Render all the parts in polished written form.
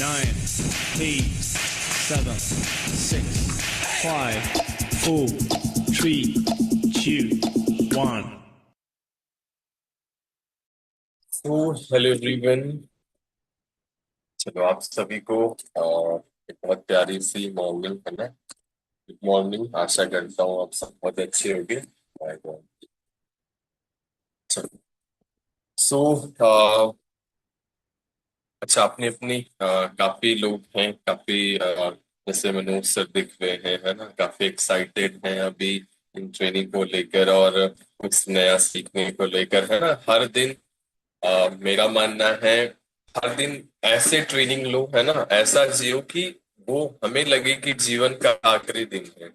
9, 8, 7, 6, 5, 4, 3, 2, 1. तो hello everyone. चलो आप सभी को एक बहुत प्यारी सी मॉर्निंग है ना। गुड मॉर्निंग, आशा करता हूँ आप सब बहुत अच्छे होंगे। और, चलो सो अच्छा, अपनी अपनी काफी लोग हैं, काफी जैसे मनोज सर दिख रहे हैं, है ना, काफी एक्साइटेड हैं अभी इन ट्रेनिंग को लेकर और कुछ नया सीखने को लेकर, है ना। हर दिन मेरा मानना है हर दिन ऐसे ट्रेनिंग लो, है ना, ऐसा जियो कि वो हमें लगे कि जीवन का आखिरी दिन है।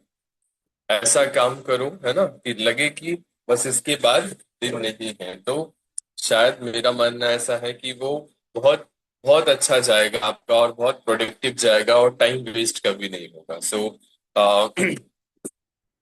ऐसा काम करो, है ना, कि लगे कि बस इसके बाद दिन नहीं है। तो शायद मेरा मानना ऐसा है कि वो बहुत बहुत अच्छा जाएगा आपका और बहुत प्रोडक्टिव जाएगा और टाइम वेस्ट कभी नहीं होगा। सो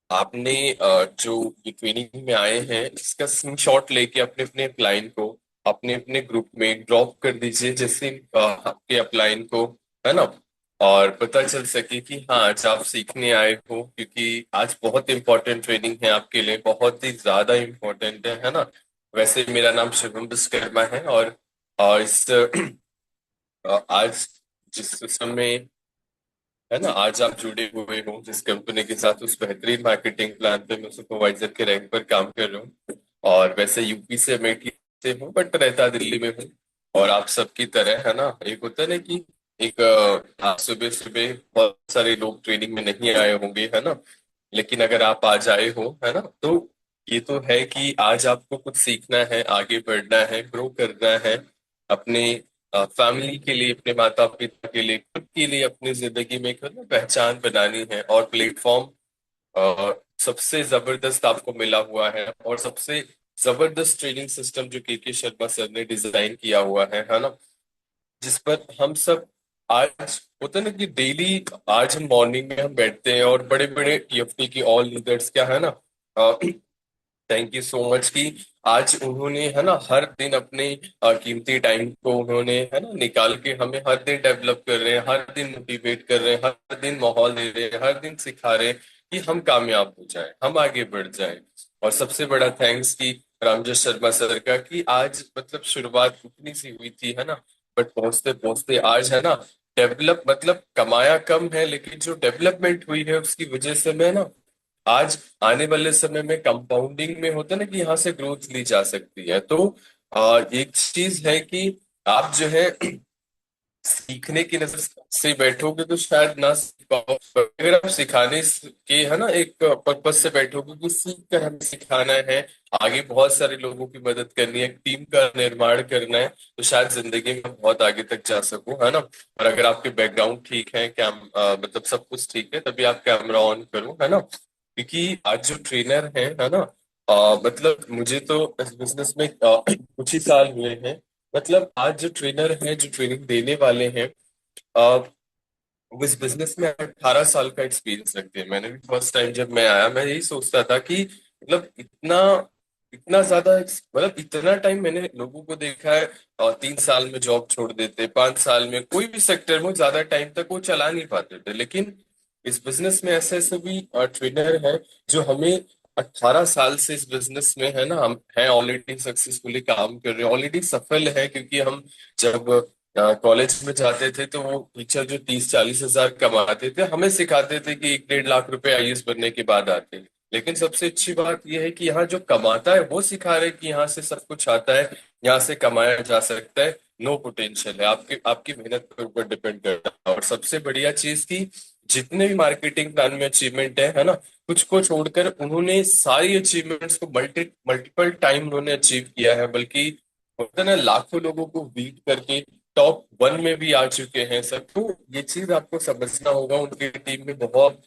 आपने जो ये ट्रेनिंग में आए हैं इसका स्क्रीनशॉट लेके अपने अपने अपलाइन को अपने अपने ग्रुप में ड्रॉप कर दीजिए, जैसे आपके अपलाइन को, है ना, और पता चल सके कि हाँ आज आप सीखने आए हो, क्योंकि आज बहुत इंपॉर्टेंट ट्रेनिंग है आपके लिए, बहुत ही ज्यादा इंपॉर्टेंट है ना। वैसे मेरा नाम शुभम विश्वकर्मा है और इस आज जिस सिस्टम में, है ना, आज आप जुड़े हुए हो जिस कंपनी के साथ, उस बेहतरीन मार्केटिंग प्लान पे मैं सुपरवाइजर के रैंक पर काम कर रहा हूँ। और वैसे यूपी से अमेठी से हूँ, बट रहता दिल्ली में हूँ। और आप सबकी तरह, है ना, एक होता है ना कि एक आज सुबह सुबह बहुत सारे लोग ट्रेनिंग में नहीं आए होंगे, है ना, लेकिन अगर आप आज आए हो, है ना, तो ये तो है कि आज आपको कुछ सीखना है, आगे बढ़ना है, ग्रो करना है अपने फैमिली के लिए, अपने माता पिता के लिए, खुद के लिए, अपनी जिंदगी में एक ना पहचान बनानी है। और प्लेटफॉर्म सबसे जबरदस्त आपको मिला हुआ है और सबसे जबरदस्त ट्रेनिंग सिस्टम जो के शर्मा सर ने डिजाइन किया हुआ है ना, जिस पर हम सब आज होता है ना कि डेली आज हम मॉर्निंग में हम बैठते हैं और बड़े बड़े टीएफटी की ऑल लीडर्स क्या है ना, थैंक यू सो मच कि आज उन्होंने, है ना, हर दिन अपने कीमती टाइम को उन्होंने, है ना, निकाल के हमें हर दिन डेवलप कर रहे हैं, हर दिन मोटिवेट कर रहे हैं, हर दिन माहौल दे रहे हैं, हर दिन सिखा रहे हैं कि हम कामयाब हो जाएं, हम आगे बढ़ जाएं। और सबसे बड़ा थैंक्स कि रामजोश शर्मा सर का कि आज मतलब शुरुआत उतनी सी हुई थी, है ना, बट पहुंचते पहुंचते आज, है ना, डेवलप मतलब कमाया कम है, लेकिन जो डेवलपमेंट हुई है उसकी वजह से मैं ना आज आने वाले समय में कंपाउंडिंग में होता है ना कि यहाँ से ग्रोथ ली जा सकती है। तो एक चीज है कि आप जो है सीखने की नजर से बैठोगे तो शायद ना सीख पाओ, पर अगर आप सिखाने के, है ना, एक पर्पज से बैठोगे कि सीख कर हमें सिखाना है, आगे बहुत सारे लोगों की मदद करनी है, टीम का निर्माण करना है, तो शायद जिंदगी में बहुत आगे तक जा सको, है ना। और अगर आपके बैकग्राउंड ठीक है, क्या मतलब सब कुछ ठीक है, तभी आप कैमरा ऑन करो, है ना, क्योंकि आज जो ट्रेनर है ना, मतलब मुझे तो इस बिजनेस में कुछ ही साल हुए हैं। मतलब आज जो ट्रेनर हैं, जो ट्रेनिंग देने वाले हैं, आ, वो इस बिजनेस में 18 साल का एक्सपीरियंस रखते हैं। मैंने भी फर्स्ट टाइम जब मैं आया, मैं यही सोचता था कि मतलब इतना इतना ज्यादा मतलब इतना टाइम मैंने लोगों को देखा है, 3 साल में जॉब छोड़ देते, 5 साल में कोई भी सेक्टर में ज्यादा टाइम तक वो चला नहीं पाते थे। लेकिन इस बिजनेस में ऐसे ऐसे भी ट्रेनर हैं जो हमें 18 साल से इस बिजनेस में, है ना, हम हैं ऑलरेडी सक्सेसफुली काम कर रहे हैं, ऑलरेडी सफल है, क्योंकि हम जब कॉलेज में जाते थे तो वो टीचर जो 30-40 हजार कमाते थे हमें सिखाते थे कि 1-1.5 लाख रुपए आईएएस बनने के बाद आते हैं। लेकिन सबसे अच्छी बात यह है कि यहाँ जो कमाता है वो सिखा रहे हैं कि यहाँ से सब कुछ आता है, यहाँ से कमाया जा सकता है, नो पोटेंशियल है, आपकी आपकी मेहनत के ऊपर डिपेंड करता है। और सबसे बढ़िया चीज की जितने भी मार्केटिंग प्लान में अचीवमेंट है ना, कुछ को छोड़कर उन्होंने सारी अचीवमेंट्स को मल्टीपल टाइम उन्होंने अचीव किया है, बल्कि होता है ना लाखों लोगों को बीट करके टॉप 1 में भी आ चुके हैं सब। तो ये चीज आपको समझना होगा, उनकी टीम में बहुत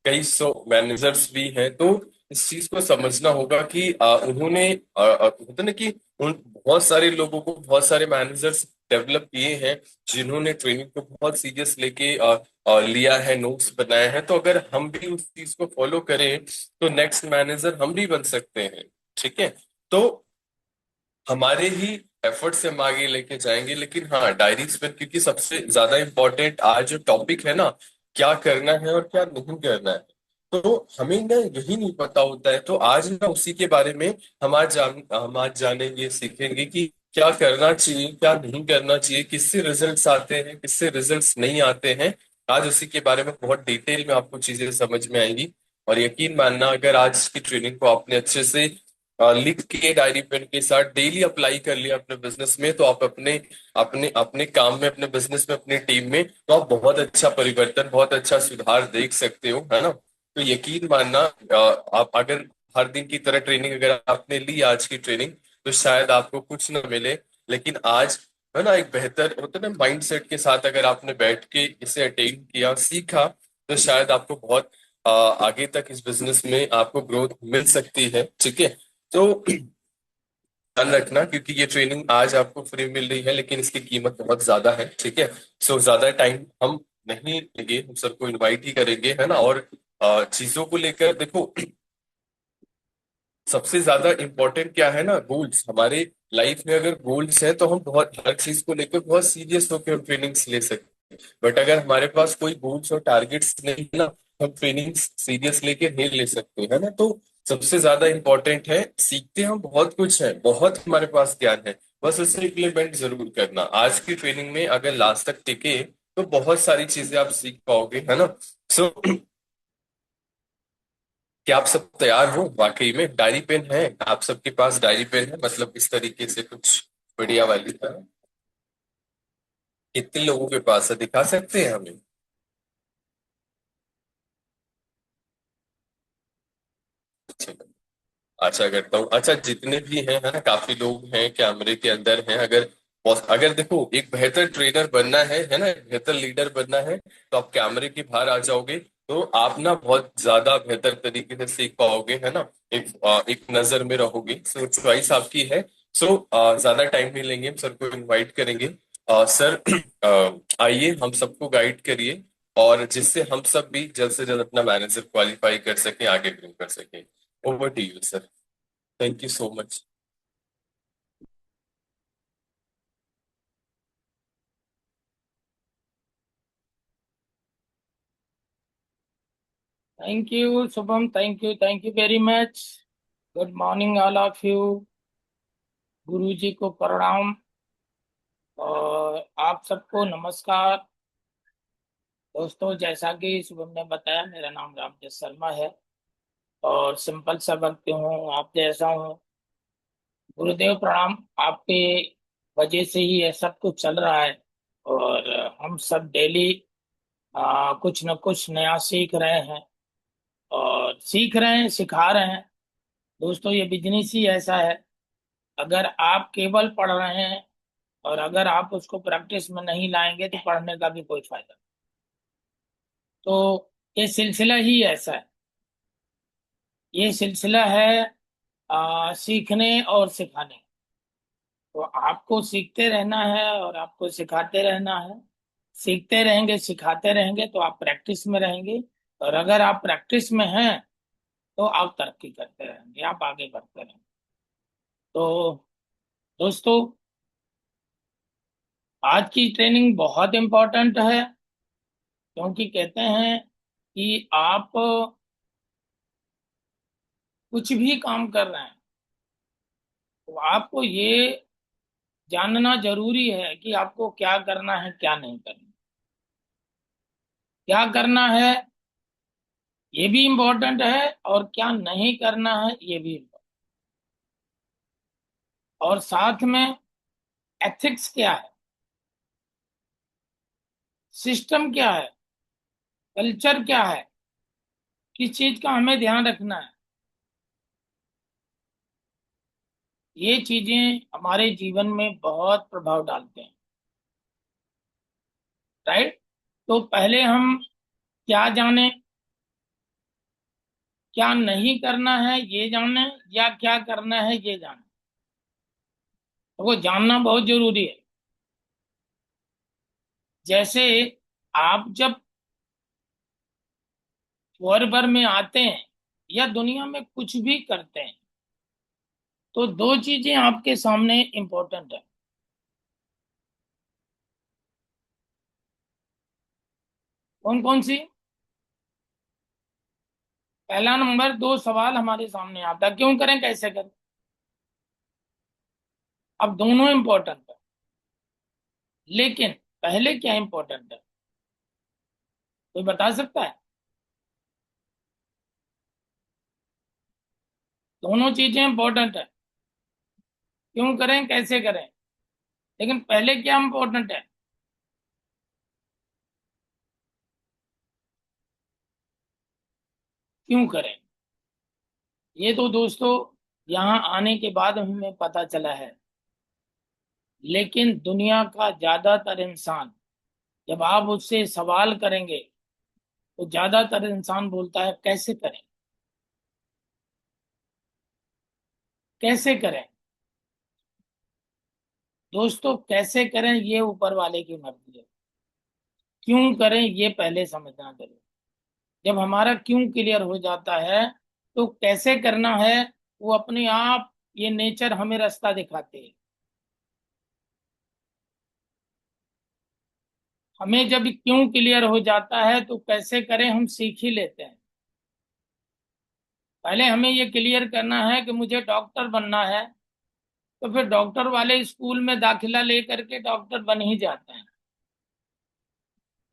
कई सौ मैनेजर्स भी हैं, तो इस चीज को समझना होगा कि उन्होंने होता ना कि उन बहुत सारे लोगों को, बहुत सारे मैनेजर्स डेवलप किए हैं जिन्होंने ट्रेनिंग को बहुत सीरियस लेके लिया है, नोट्स बनाए हैं। तो अगर हम भी उस चीज को फॉलो करें तो नेक्स्ट मैनेजर हम भी बन सकते हैं, ठीक है। तो हमारे ही एफर्ट से हम आगे लेके जाएंगे। लेकिन हाँ, डायरीज पर, क्योंकि सबसे ज्यादा इम्पोर्टेंट आज जो टॉपिक है ना, क्या करना है और क्या नहीं करना है, तो हमें ना यही नहीं पता होता है। तो आज ना उसी के बारे में हम आज जानेंगे, सीखेंगे कि क्या करना चाहिए, क्या नहीं करना चाहिए, किससे रिजल्ट्स आते हैं, किससे रिजल्ट्स नहीं आते हैं। आज उसी के बारे में बहुत डिटेल में आपको चीजें समझ में आएंगी। और यकीन मानना, अगर आज की ट्रेनिंग को आपने अच्छे से लिख के डायरी पेन के साथ डेली अप्लाई कर लिया अपने बिजनेस में, तो आप अपने अपने अपने काम में, अपने बिजनेस में, अपनी टीम में, तो आप बहुत अच्छा परिवर्तन, बहुत अच्छा सुधार देख सकते हो, है ना। तो यकीन मानना, आप अगर हर दिन की तरह ट्रेनिंग अगर आपने ली आज की ट्रेनिंग, तो शायद आपको कुछ ना मिले। लेकिन आज, है ना, एक बेहतर होता है ना माइंड सेट के साथ अगर आपने बैठ के इसे अटेंड किया, सीखा, तो शायद आपको बहुत आगे तक इस बिजनेस में आपको ग्रोथ मिल सकती है। ठीक है। तो ध्यान रखना, क्योंकि ये ट्रेनिंग आज आपको फ्री मिल रही है, लेकिन इसकी कीमत बहुत ज्यादा है। ठीक है। सो ज्यादा टाइम हम नहीं लेंगे, हम सबको इनवाइट ही करेंगे, है ना। और चीजों को लेकर देखो, सबसे ज्यादा इम्पोर्टेंट क्या है ना, गोल्स। हमारे लाइफ में अगर गोल्स है, तो हम बहुत हर चीज को लेकर बहुत सीरियस होकर हम ट्रेनिंग्स ले सकते हैं। बट अगर हमारे पास कोई गोल्स और टारगेट्स नहीं है ना, तो हम ट्रेनिंग्स सीरियस लेके नहीं ले सकते, है ना। तो सबसे ज्यादा इम्पोर्टेंट है, सीखते हम बहुत कुछ है, बहुत हमारे पास ज्ञान है, बस उसे इम्प्लीमेंट जरूर करना। आज की ट्रेनिंग में अगर लास्ट तक टिके, तो बहुत सारी चीजें आप सीख पाओगे, है ना। सो क्या आप सब तैयार हो? वाकई में डायरी पेन है आप सबके पास? डायरी पेन है, मतलब इस तरीके से कुछ बढ़िया वाली है? कितने लोगों के पास है, दिखा सकते हैं हमें? चलो, आशा करता हूँ। अच्छा, जितने भी हैं, है ना, काफी लोग हैं कैमरे के अंदर हैं। अगर अगर देखो, एक बेहतर ट्रेनर बनना है ना, एक बेहतर लीडर बनना है, तो आप कैमरे के बाहर आ जाओगे, तो आप ना बहुत ज्यादा बेहतर तरीके से सीख पाओगे, है ना। एक नजर में रहोगे। सो चॉइस आपकी है। सो ज्यादा टाइम नहीं लेंगे, हम सर को इनवाइट करेंगे। सर, आइए, हम सबको गाइड करिए, और जिससे हम सब भी जल्द से जल्द अपना मैनेजर क्वालिफाई कर सके, आगे ग्रो कर सके। Over to you sir. Thank you so much. Thank you, Shubham. Thank you. Thank you very much. Good morning, all of you. गुरु जी को प्रणाम और आप सबको नमस्कार। दोस्तों, जैसा कि शुभम ने बताया, मेरा नाम रामजस शर्मा है और सिंपल सा व्यक्ति हूँ, आप जैसा हूँ। गुरुदेव प्रणाम। आपके वजह से ही ये सब कुछ चल रहा है और हम सब डेली कुछ न कुछ नया सीख रहे हैं और सीख रहे हैं, सिखा रहे हैं। दोस्तों, ये बिजनेस ही ऐसा है। अगर आप केवल पढ़ रहे हैं और अगर आप उसको प्रैक्टिस में नहीं लाएंगे, तो पढ़ने का भी कोई फायदा नहीं। तो ये सिलसिला ही ऐसा है। ये सिलसिला है सीखने और सिखाने। तो आपको सीखते रहना है और आपको सिखाते रहना है। सीखते रहेंगे, सिखाते रहेंगे, तो आप प्रैक्टिस में रहेंगे। और अगर आप प्रैक्टिस में हैं, तो आप तरक्की करते रहेंगे, आप आगे बढ़ते रहेंगे। तो दोस्तों, आज की ट्रेनिंग बहुत इम्पोर्टेंट है, क्योंकि कहते हैं कि आप कुछ भी काम कर रहे हैं, तो आपको ये जानना जरूरी है कि आपको क्या करना है, क्या नहीं करना। क्या करना है ये भी इम्पोर्टेंट है, और क्या नहीं करना है ये भी important। और साथ में एथिक्स क्या है, सिस्टम क्या है, कल्चर क्या है, किस चीज का हमें ध्यान रखना है। ये चीजें हमारे जीवन में बहुत प्रभाव डालते हैं। राइट। तो पहले हम क्या जाने, क्या नहीं करना है ये जाने, या क्या करना है ये जाने। तो वो जानना बहुत जरूरी है। जैसे आप जब वर्ल्ड भर में आते हैं या दुनिया में कुछ भी करते हैं, तो दो चीजें आपके सामने इंपॉर्टेंट है। कौन कौन सी? पहला नंबर, दो सवाल हमारे सामने आता है, क्यों करें कैसे करें। अब दोनों इंपॉर्टेंट है, लेकिन पहले क्या इंपॉर्टेंट है, कोई बता सकता है? दोनों चीजें इंपॉर्टेंट है, क्यों करें कैसे करें, लेकिन पहले क्या इंपॉर्टेंट है? क्यों करें। ये तो दोस्तों यहाँ आने के बाद हमें पता चला है, लेकिन दुनिया का ज्यादातर इंसान, जब आप उससे सवाल करेंगे तो ज्यादातर इंसान बोलता है कैसे करें, कैसे करें। दोस्तों कैसे करें ये ऊपर वाले की मर्जी है, क्यों करें ये पहले समझना जरूरी। जब हमारा क्यों क्लियर हो जाता है तो कैसे करना है वो अपने आप, ये नेचर हमें रास्ता दिखाते हैं। हमें जब क्यों क्लियर हो जाता है तो कैसे करें हम सीख ही लेते हैं। पहले हमें ये क्लियर करना है कि मुझे डॉक्टर बनना है, तो फिर डॉक्टर वाले स्कूल में दाखिला लेकर के डॉक्टर बन ही जाते हैं।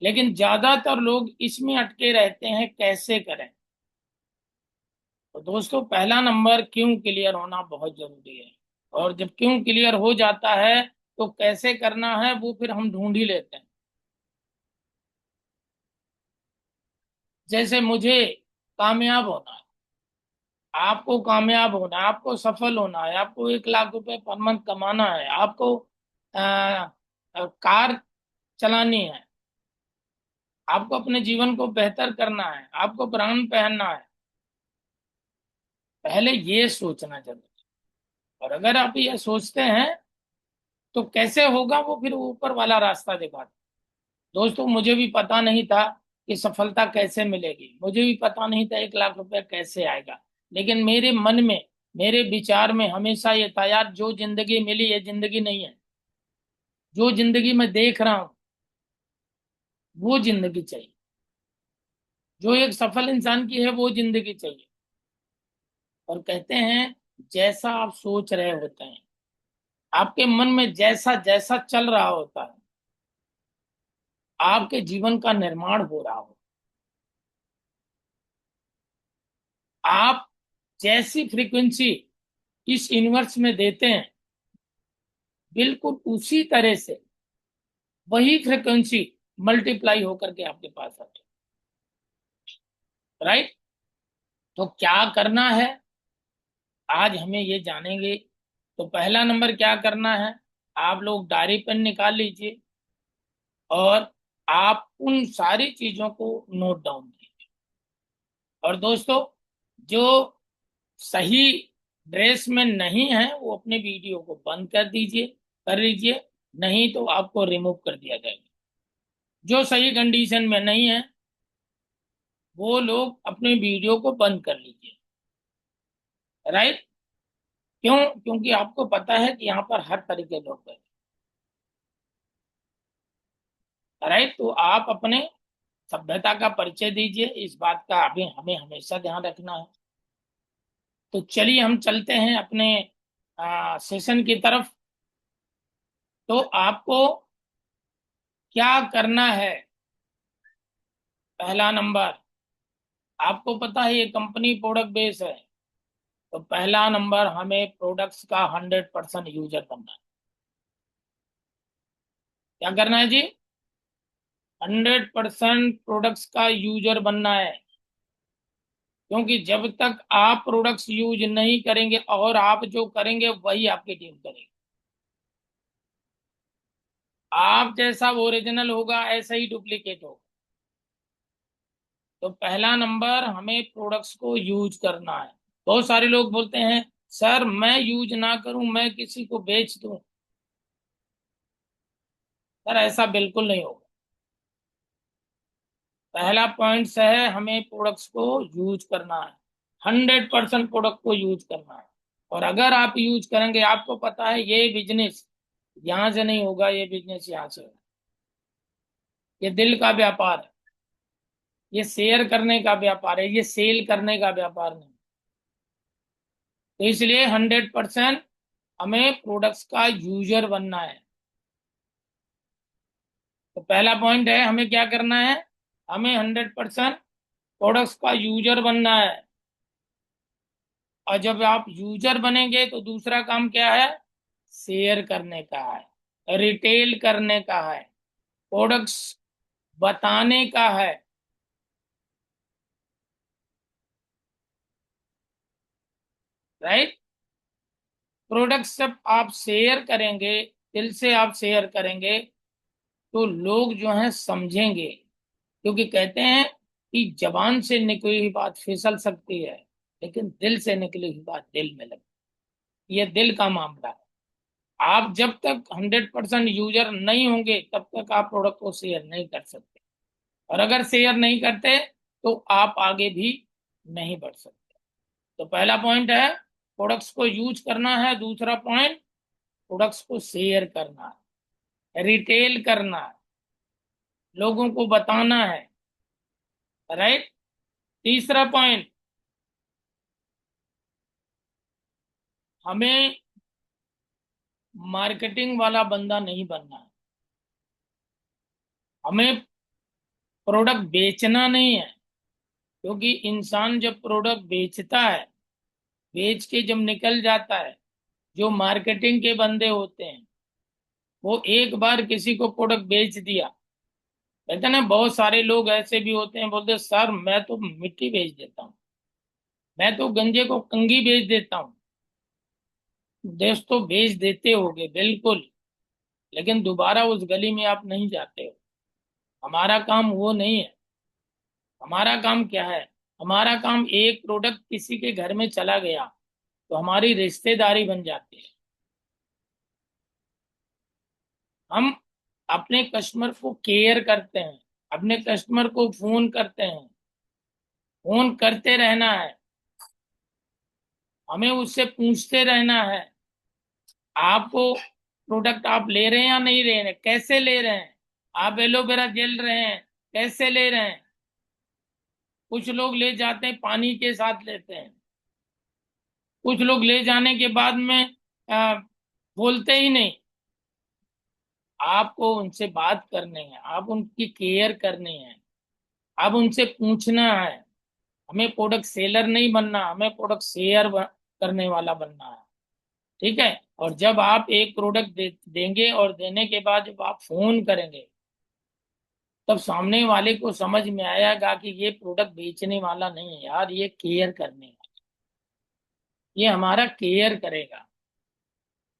लेकिन ज्यादातर लोग इसमें अटके रहते हैं कैसे करें। तो दोस्तों पहला नंबर क्यों क्लियर होना बहुत जरूरी है, और जब क्यों क्लियर हो जाता है तो कैसे करना है वो फिर हम ढूंढ ही लेते हैं। जैसे मुझे कामयाब होना है, आपको कामयाब होना है, आपको सफल होना है, आपको 1 लाख रुपए पर मंथ कमाना है, आपको कार चलानी है, आपको अपने जीवन को बेहतर करना है, आपको ब्रांड पहनना है, पहले ये सोचना जरूरी है। और अगर आप ये सोचते हैं तो कैसे होगा वो फिर ऊपर वाला रास्ता दिखाता। दोस्तों मुझे भी पता नहीं था कि सफलता कैसे मिलेगी, मुझे भी पता नहीं था 1 लाख रुपए कैसे आएगा, लेकिन मेरे मन में, मेरे विचार में हमेशा ये था, यार जो जिंदगी मिली ये जिंदगी नहीं है, जो जिंदगी मैं देख रहा हूं वो जिंदगी चाहिए, जो एक सफल इंसान की है वो जिंदगी चाहिए। और कहते हैं जैसा आप सोच रहे होते हैं, आपके मन में जैसा जैसा चल रहा होता है, आपके जीवन का निर्माण हो रहा हो। आप जैसी फ्रीक्वेंसी इस यूनिवर्स में देते हैं, बिल्कुल उसी तरह से वही फ्रीक्वेंसी मल्टीप्लाई होकर के आपके पास आती है। राइट। तो क्या करना है आज हमें ये जानेंगे। तो पहला नंबर क्या करना है, आप लोग डायरी पेन निकाल लीजिए और आप उन सारी चीजों को नोट डाउन कीजिए। और दोस्तों जो सही ड्रेस में नहीं है वो अपने वीडियो को बंद कर दीजिए, कर लीजिए, नहीं तो आपको रिमूव कर दिया जाएगा। जो सही कंडीशन में नहीं है वो लोग अपने वीडियो को बंद कर लीजिए। राइट। क्यों? क्योंकि आपको पता है कि यहाँ पर हर तरह के लोग हैं। राइट। तो आप अपने सभ्यता का परिचय दीजिए, इस बात का अभी हमें हमेशा ध्यान रखना है। तो चलिए हम चलते हैं अपने सेशन की तरफ। तो आपको क्या करना है, पहला नंबर, आपको पता है ये कंपनी प्रोडक्ट बेस है, तो पहला नंबर हमें प्रोडक्ट्स का 100% यूजर बनना है। क्या करना है जी? 100% प्रोडक्ट्स का यूजर बनना है। क्योंकि जब तक आप प्रोडक्ट्स यूज नहीं करेंगे और आप जो करेंगे वही आपकी टीम करेगी। आप जैसा ओरिजिनल होगा ऐसा ही डुप्लीकेट होगा। तो पहला नंबर हमें प्रोडक्ट्स को यूज करना है। बहुत सारे लोग बोलते हैं सर मैं यूज ना करूं मैं किसी को बेच दूं। सर ऐसा बिल्कुल नहीं होगा। पहला पॉइंट है हमें प्रोडक्ट्स को यूज करना है, 100% प्रोडक्ट को यूज करना है। और अगर आप यूज करेंगे, आपको पता है ये बिजनेस यहाँ से नहीं होगा, ये बिजनेस यहाँ से होगा। ये दिल का व्यापार है। ये शेयर करने का व्यापार है, ये सेल करने का व्यापार नहीं। तो इसलिए 100% हमें प्रोडक्ट्स का यूजर बनना है। तो पहला पॉइंट है, हमें क्या करना है, हमें 100% प्रोडक्ट्स का यूजर बनना है। और जब आप यूजर बनेंगे तो दूसरा काम क्या है, शेयर करने का है, रिटेल करने का है, प्रोडक्ट्स बताने का है। राइट। प्रोडक्ट्स जब आप शेयर करेंगे, दिल से आप शेयर करेंगे, तो लोग जो हैं समझेंगे। क्योंकि कहते हैं कि जबान से निकली हुई बात फिसल सकती है, लेकिन दिल से निकली हुई बात दिल में लगती है। ये दिल का मामला है। आप जब तक 100% यूजर नहीं होंगे तब तक आप प्रोडक्ट को शेयर नहीं कर सकते, और अगर शेयर नहीं करते तो आप आगे भी नहीं बढ़ सकते। तो पहला पॉइंट है प्रोडक्ट्स को यूज करना है, दूसरा पॉइंट प्रोडक्ट्स को शेयर करना है, रिटेल करना है, लोगों को बताना है। राइट। तीसरा पॉइंट, हमें मार्केटिंग वाला बंदा नहीं बनना है, हमें प्रोडक्ट बेचना नहीं है। क्योंकि इंसान जब प्रोडक्ट बेचता है, बेच के जब निकल जाता है, जो मार्केटिंग के बंदे होते हैं वो एक बार किसी को प्रोडक्ट बेच दिया, कहते हैं ना, बहुत सारे लोग ऐसे भी होते हैं, बोलते सर मैं तो मिट्टी बेच देता हूँ, मैं तो गंजे को कंघी बेच देता हूँ। दोस्तों बेच देते होगे बिल्कुल, लेकिन दोबारा उस गली में आप नहीं जाते हो। हमारा काम वो नहीं है। हमारा काम क्या है, हमारा काम एक प्रोडक्ट किसी के घर में चला गया तो हमारी रिश्तेदारी बन जाती है। हम अपने कस्टमर को केयर करते हैं, अपने कस्टमर को फोन करते हैं, फोन करते रहना है, हमें उससे पूछते रहना है आपको प्रोडक्ट आप ले रहे हैं या नहीं ले रहे हैं, कैसे ले रहे हैं, आप एलोवेरा जेल रहे हैं कैसे ले रहे हैं। कुछ लोग ले जाते हैं पानी के साथ लेते हैं, कुछ लोग ले जाने के बाद में बोलते ही नहीं। आपको उनसे बात करनी है, आप उनकी केयर करनी है, आप उनसे पूछना है। हमें प्रोडक्ट सेलर नहीं बनना, हमें प्रोडक्ट शेयर करने वाला बनना है। ठीक है। और जब आप एक प्रोडक्ट देंगे और देने के बाद जब आप फोन करेंगे, तब सामने वाले को समझ में आएगा कि ये प्रोडक्ट बेचने वाला नहीं है यार, ये केयर करने वाला, ये हमारा केयर करेगा।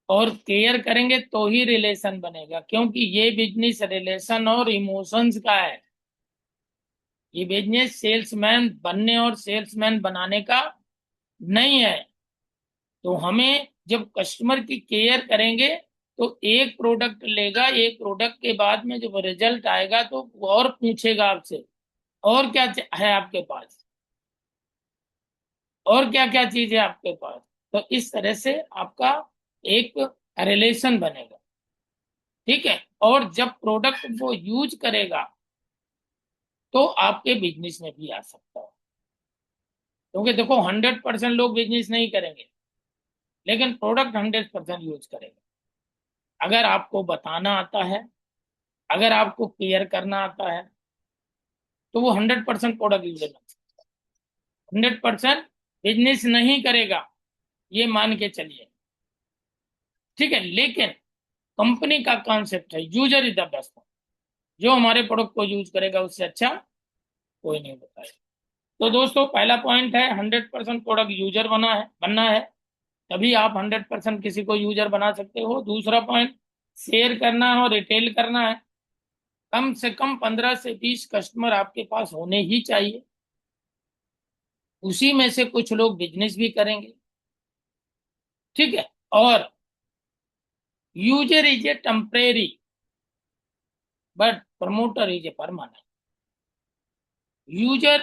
और केयर करेंगे तो ही रिलेशन बनेगा, क्योंकि ये बिजनेस रिलेशन और इमोशंस का है। ये बिजनेस सेल्समैन बनने और सेल्समैन बनाने का नहीं है। तो हमें जब कस्टमर की केयर करेंगे तो एक प्रोडक्ट लेगा, एक प्रोडक्ट के बाद में जब रिजल्ट आएगा तो वो और पूछेगा आपसे और क्या है आपके पास, और क्या क्या चीज है आपके पास। तो इस तरह से आपका एक रिलेशन बनेगा। ठीक है। और जब प्रोडक्ट वो यूज करेगा तो आपके बिजनेस में भी आ सकता है। क्योंकि देखो 100% लोग बिजनेस नहीं करेंगे, लेकिन प्रोडक्ट 100% यूज करेगा। अगर आपको बताना आता है, अगर आपको केयर करना आता है, तो वो 100% प्रोडक्ट यूजर बन सकता है। 100% बिजनेस नहीं करेगा, ये मान के चलिए। ठीक है। लेकिन कंपनी का कॉन्सेप्ट है यूजर इज द बेस्ट। जो हमारे प्रोडक्ट को यूज करेगा उससे अच्छा कोई नहीं बताएगा। तो दोस्तों पहला पॉइंट है 100% प्रोडक्ट यूजर बनना है, तभी आप 100% किसी को यूजर बना सकते हो। दूसरा पॉइंट, शेयर करना है और रिटेल करना है। कम से कम 15 से 20 कस्टमर आपके पास होने ही चाहिए, उसी में से कुछ लोग बिजनेस भी करेंगे। ठीक है। और user is a temporary but promoter is a permanent. User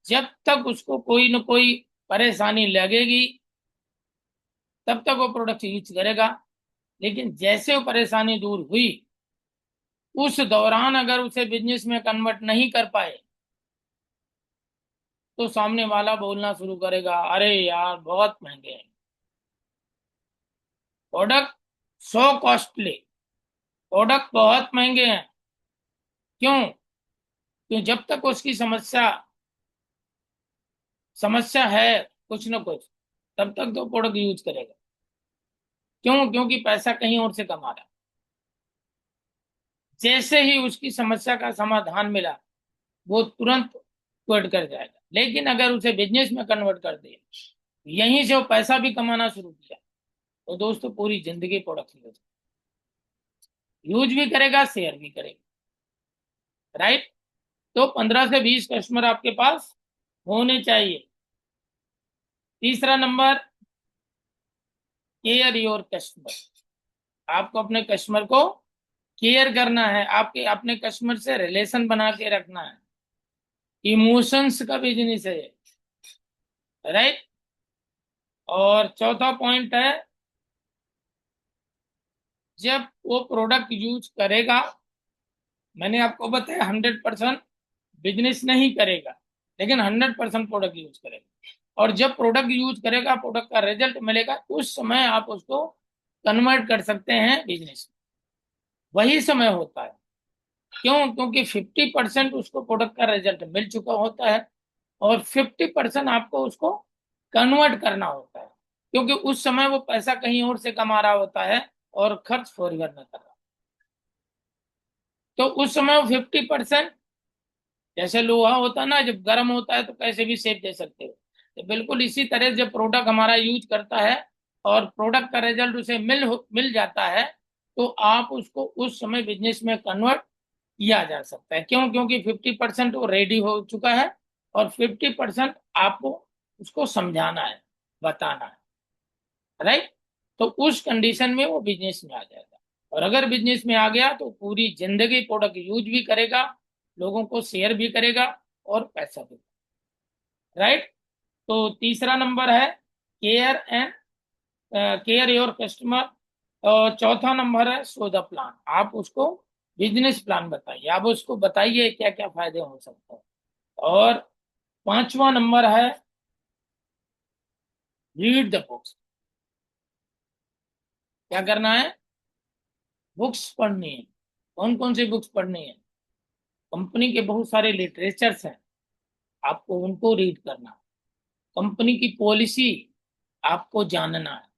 जब तक उसको कोई न कोई परेशानी लगेगी तब तक वो प्रोडक्ट यूज करेगा, लेकिन जैसे वो परेशानी दूर हुई, उस दौरान अगर उसे बिजनेस में कन्वर्ट नहीं कर पाए तो सामने वाला बोलना शुरू करेगा, अरे यार बहुत महंगे हैं प्रोडक्ट, सो कॉस्टली, प्रोडक्ट बहुत महंगे हैं। क्यों? क्यों? जब तक उसकी समस्या समस्या है कुछ ना कुछ, तब तक तो प्रोडक्ट यूज करेगा। क्यों? क्योंकि पैसा कहीं और से कमा रहा है। जैसे ही उसकी समस्या का समाधान मिला, वो तुरंत क्विट कर जाएगा। लेकिन अगर उसे बिजनेस में कन्वर्ट कर दिया, यहीं से वो पैसा भी कमाना शुरू किया, तो दोस्तों पूरी जिंदगी प्रोडक्ट यूज भी करेगा, शेयर भी करेगा। राइट? तो 15 से 20 कस्टमर आपके पास होने चाहिए। तीसरा नंबर, केयर योर कस्टमर। आपको अपने कस्टमर को केयर करना है, आपके अपने कस्टमर से रिलेशन बना के रखना है। इमोशंस का बिजनेस है, राइट? और चौथा पॉइंट है, जब वो प्रोडक्ट यूज करेगा, मैंने आपको बताया 100% बिजनेस नहीं करेगा, लेकिन 100% प्रोडक्ट यूज करेगा। और जब प्रोडक्ट यूज करेगा, प्रोडक्ट का रिजल्ट मिलेगा, उस समय आप उसको कन्वर्ट कर सकते हैं बिजनेस में। वही समय होता है। क्यों? क्योंकि 50% उसको प्रोडक्ट का रिजल्ट मिल चुका होता है, और 50% आपको उसको कन्वर्ट करना होता है, क्योंकि उस समय वो पैसा कहीं और से कमा रहा होता है और खर्च फॉरवर्ड में कर रहा है। तो उस समय वो 50%, जैसे लोहा होता है ना, जब गर्म होता है तो कैसे भी शेप दे सकते हो, तो बिल्कुल इसी तरह जब प्रोडक्ट हमारा यूज करता है और प्रोडक्ट का रिजल्ट उसे मिल जाता है, तो आप उसको उस समय बिजनेस में कन्वर्ट किया जा सकता है। क्यों? क्योंकि 50% वो रेडी हो चुका है, और 50% आपको उसको समझाना है, बताना है। राइट? तो उस कंडीशन में वो बिजनेस में आ जाएगा। और अगर बिजनेस में आ गया तो पूरी जिंदगी प्रोडक्ट यूज भी करेगा, लोगों को शेयर भी करेगा, और पैसा भी। राइट? तो तीसरा नंबर है care and care your customer. और चौथा नंबर है शो द प्लान। आप उसको बिजनेस प्लान बताइए, आप उसको बताइए क्या क्या फायदे हो सकते हैं। और पांचवा नंबर है रीड द बुक्स। क्या करना है? बुक्स पढ़नी है। कौन कौन सी बुक्स पढ़नी है? कंपनी के बहुत सारे लिटरेचर्स हैं, आपको उनको रीड करना है। कंपनी की पॉलिसी आपको जानना है,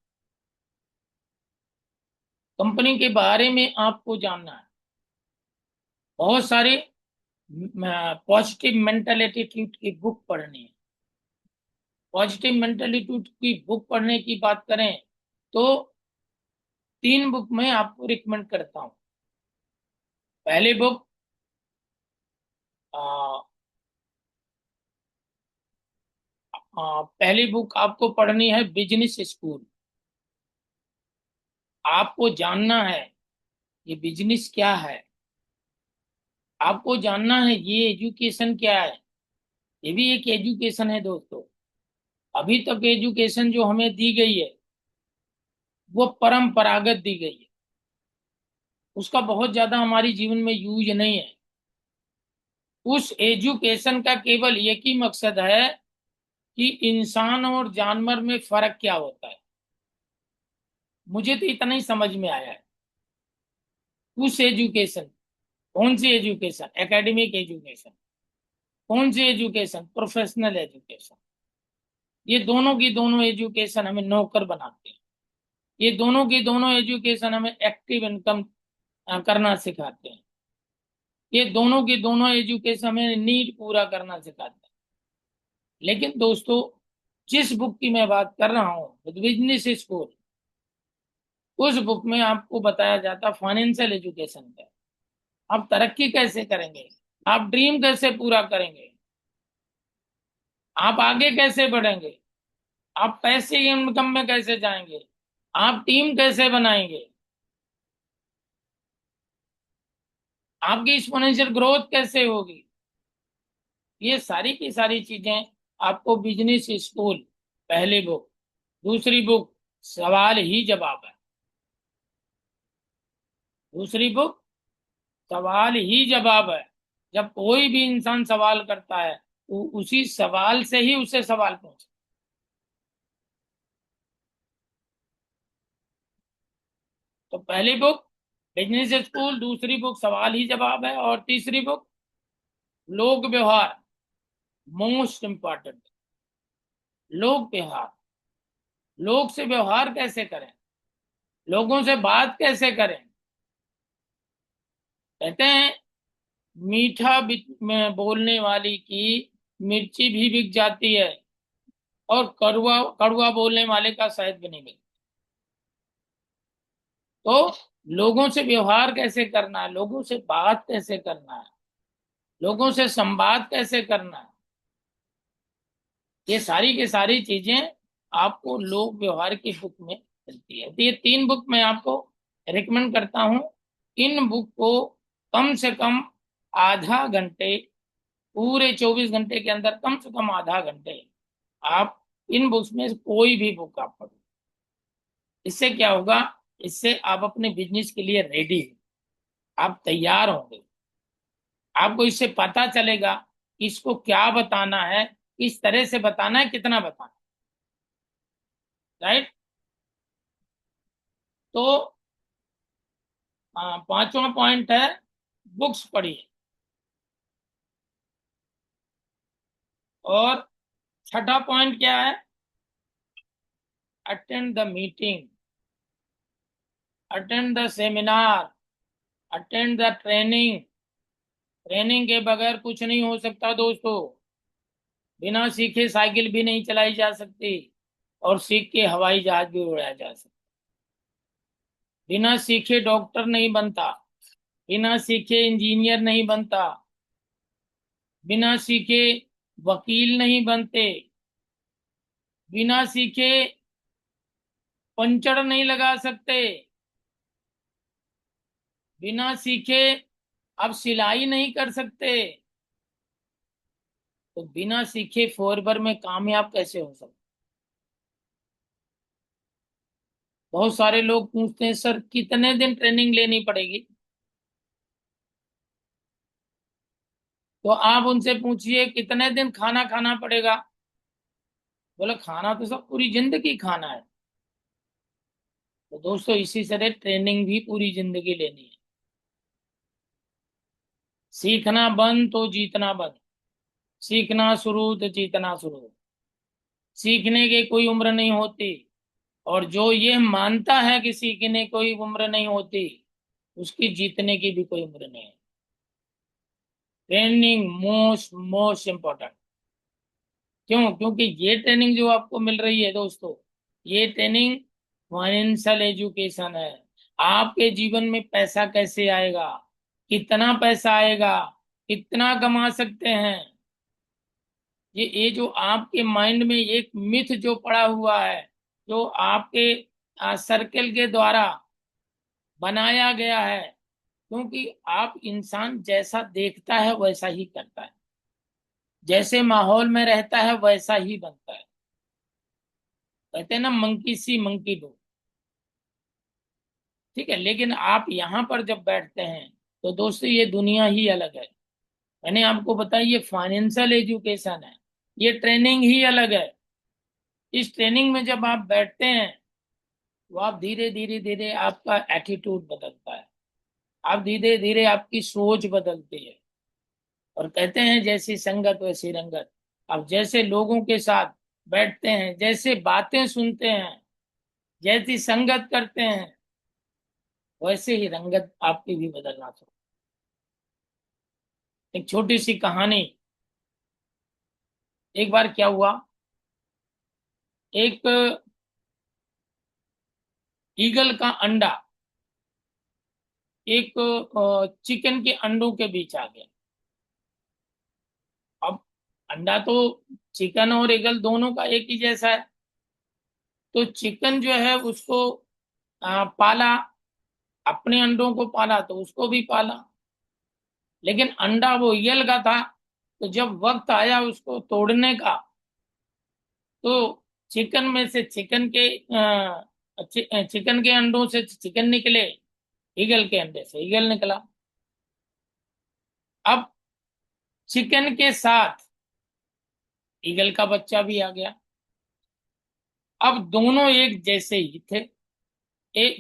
कंपनी के बारे में आपको जानना है। बहुत सारे पॉजिटिव मेंटल एटीट्यूड की बुक पढ़नी है। पॉजिटिव मेंटल एटीट्यूड की बुक पढ़ने की बात करें तो 3 बुक मैं आपको रिकमेंड करता हूँ। पहली बुक, पहली बुक आपको पढ़नी है बिजनेस स्कूल। आपको जानना है ये बिजनेस क्या है, आपको जानना है ये एजुकेशन क्या है। ये भी एक एजुकेशन है दोस्तों। अभी तक एजुकेशन जो हमें दी गई है वो परंपरागत दी गई है, उसका बहुत ज्यादा हमारी जीवन में यूज नहीं है। उस एजुकेशन का केवल एक ही मकसद है कि इंसान और जानवर में फर्क क्या होता है। मुझे तो इतना ही समझ में आया है। उस एजुकेशन, कौन सी एजुकेशन? Academic education. कौन सी एजुकेशन? Professional education. ये दोनों की दोनों एजुकेशन हमें नौकर बनाते हैं। ये दोनों की दोनों एजुकेशन हमें एक्टिव इनकम करना सिखाते हैं। ये दोनों की दोनों एजुकेशन हमें नीड पूरा करना सिखाते हैं। लेकिन दोस्तों, जिस बुक की मैं बात कर रहा हूँ बिजनेस स्कूल, उस बुक में आपको बताया जाता फाइनेंशियल एजुकेशन का। आप तरक्की कैसे करेंगे, आप ड्रीम कैसे पूरा करेंगे, आप आगे कैसे बढ़ेंगे, आप पैसे इनकम में कैसे जाएंगे, आप टीम कैसे बनाएंगे, आपकी एक्सपोनेंशियल ग्रोथ कैसे होगी। ये सारी की सारी चीजें आपको बिजनेस स्कूल, पहली बुक। दूसरी बुक सवाल ही जवाब है। दूसरी बुक सवाल ही जवाब है। जब कोई भी इंसान सवाल करता है उसी सवाल से ही उसे सवाल पूछे। तो पहली बुक बिजनेस स्कूल, दूसरी बुक सवाल ही जवाब है, और तीसरी बुक लोक व्यवहार, मोस्ट इंपॉर्टेंट। लोक व्यवहार, लोग से व्यवहार कैसे करें, लोगों से बात कैसे करें। कहते हैं मीठा में बोलने वाली की मिर्ची भी बिक जाती है, और कड़वा कड़वा बोलने वाले का शहद भी नहीं बिकता। तो लोगों से व्यवहार कैसे करना है, लोगों से बात कैसे करना है, लोगों से संवाद कैसे करना है, ये सारी की सारी चीजें आपको लोक व्यवहार की बुक में मिलती है। तो ये 3 बुक मैं आपको रिकमेंड करता हूं। इन बुक को कम से कम आधा घंटे, पूरे 24 घंटे के अंदर कम से कम आधा घंटे आप इन बुक्स में से कोई भी बुक आप पढ़ो। इससे क्या होगा, इससे आप अपने बिजनेस के लिए रेडी, आप तैयार होंगे। आपको इससे पता चलेगा कि इसको क्या बताना है, किस तरह से बताना है, कितना बताना है, राइट। तो 5वां पॉइंट है बुक्स पढ़िए, और छठा पॉइंट क्या है, attend the meeting, attend the seminar, attend the training. Training के बगैर कुछ नहीं हो सकता दोस्तों। बिना सीखे साइकिल भी नहीं चलाई जा सकती, और सीख के हवाई जहाज भी उड़ाया जा सकता। बिना सीखे डॉक्टर नहीं बनता, बिना सीखे इंजीनियर नहीं बनता, बिना सीखे वकील नहीं बनते, बिना सीखे पंचर नहीं लगा सकते, बिना सीखे आप सिलाई नहीं कर सकते। तो बिना सीखे फोरवर में कामयाब कैसे हो सकते। बहुत सारे लोग पूछते हैं सर कितने दिन ट्रेनिंग लेनी पड़ेगी। तो आप उनसे पूछिए कितने दिन खाना खाना पड़ेगा। बोले खाना तो सब पूरी जिंदगी खाना है। तो दोस्तों इसी तरह ट्रेनिंग भी पूरी जिंदगी लेनी है। सीखना बंद तो जीतना बंद, सीखना शुरू तो जीतना शुरू। सीखने की कोई उम्र नहीं होती, और जो ये मानता है कि सीखने कोई उम्र नहीं होती, उसकी जीतने की भी कोई उम्र नहीं है। Training most most important. क्यों? क्योंकि ये ट्रेनिंग जो आपको मिल रही है दोस्तों, ये ट्रेनिंग फाइनेंशियल एजुकेशन है। आपके जीवन में पैसा कैसे आएगा, कितना पैसा आएगा, कितना कमा सकते हैं, ये जो आपके माइंड में एक मिथ जो पड़ा हुआ है, जो आपके सर्कल के द्वारा बनाया गया है। क्योंकि आप इंसान जैसा देखता है वैसा ही करता है, जैसे माहौल में रहता है वैसा ही बनता है। कहते हैं ना मंकी सी मंकी डू। ठीक है, लेकिन आप यहाँ पर जब बैठते हैं तो दोस्तों ये दुनिया ही अलग है। मैंने आपको बताया ये फाइनेंशियल एजुकेशन है, ये ट्रेनिंग ही अलग है। इस ट्रेनिंग में जब आप बैठते हैं तो आप धीरे धीरे धीरे आपका एटीट्यूड बदलता है, आप धीरे धीरे आपकी सोच बदलती है। और कहते हैं जैसी संगत वैसी रंगत। आप जैसे लोगों के साथ बैठते हैं, जैसे बातें सुनते हैं, जैसी संगत करते हैं, वैसे ही रंगत आपकी भी बदलना चाहिए। एक छोटी सी कहानी। एक बार क्या हुआ, एक ईगल का अंडा एक चिकन के अंडों के बीच आ गया। अब अंडा तो चिकन और ईगल दोनों का एक ही जैसा है। तो चिकन जो है उसको पाला, अपने अंडों को पाला तो उसको भी पाला, लेकिन अंडा वो ईगल का था। तो जब वक्त आया उसको तोड़ने का, तो चिकन में से चिकन के अंडों से चिकन निकले, ईगल के अंडे से ईगल निकला। अब चिकन के साथ ईगल का बच्चा भी आ गया। अब दोनों एक जैसे ही थे,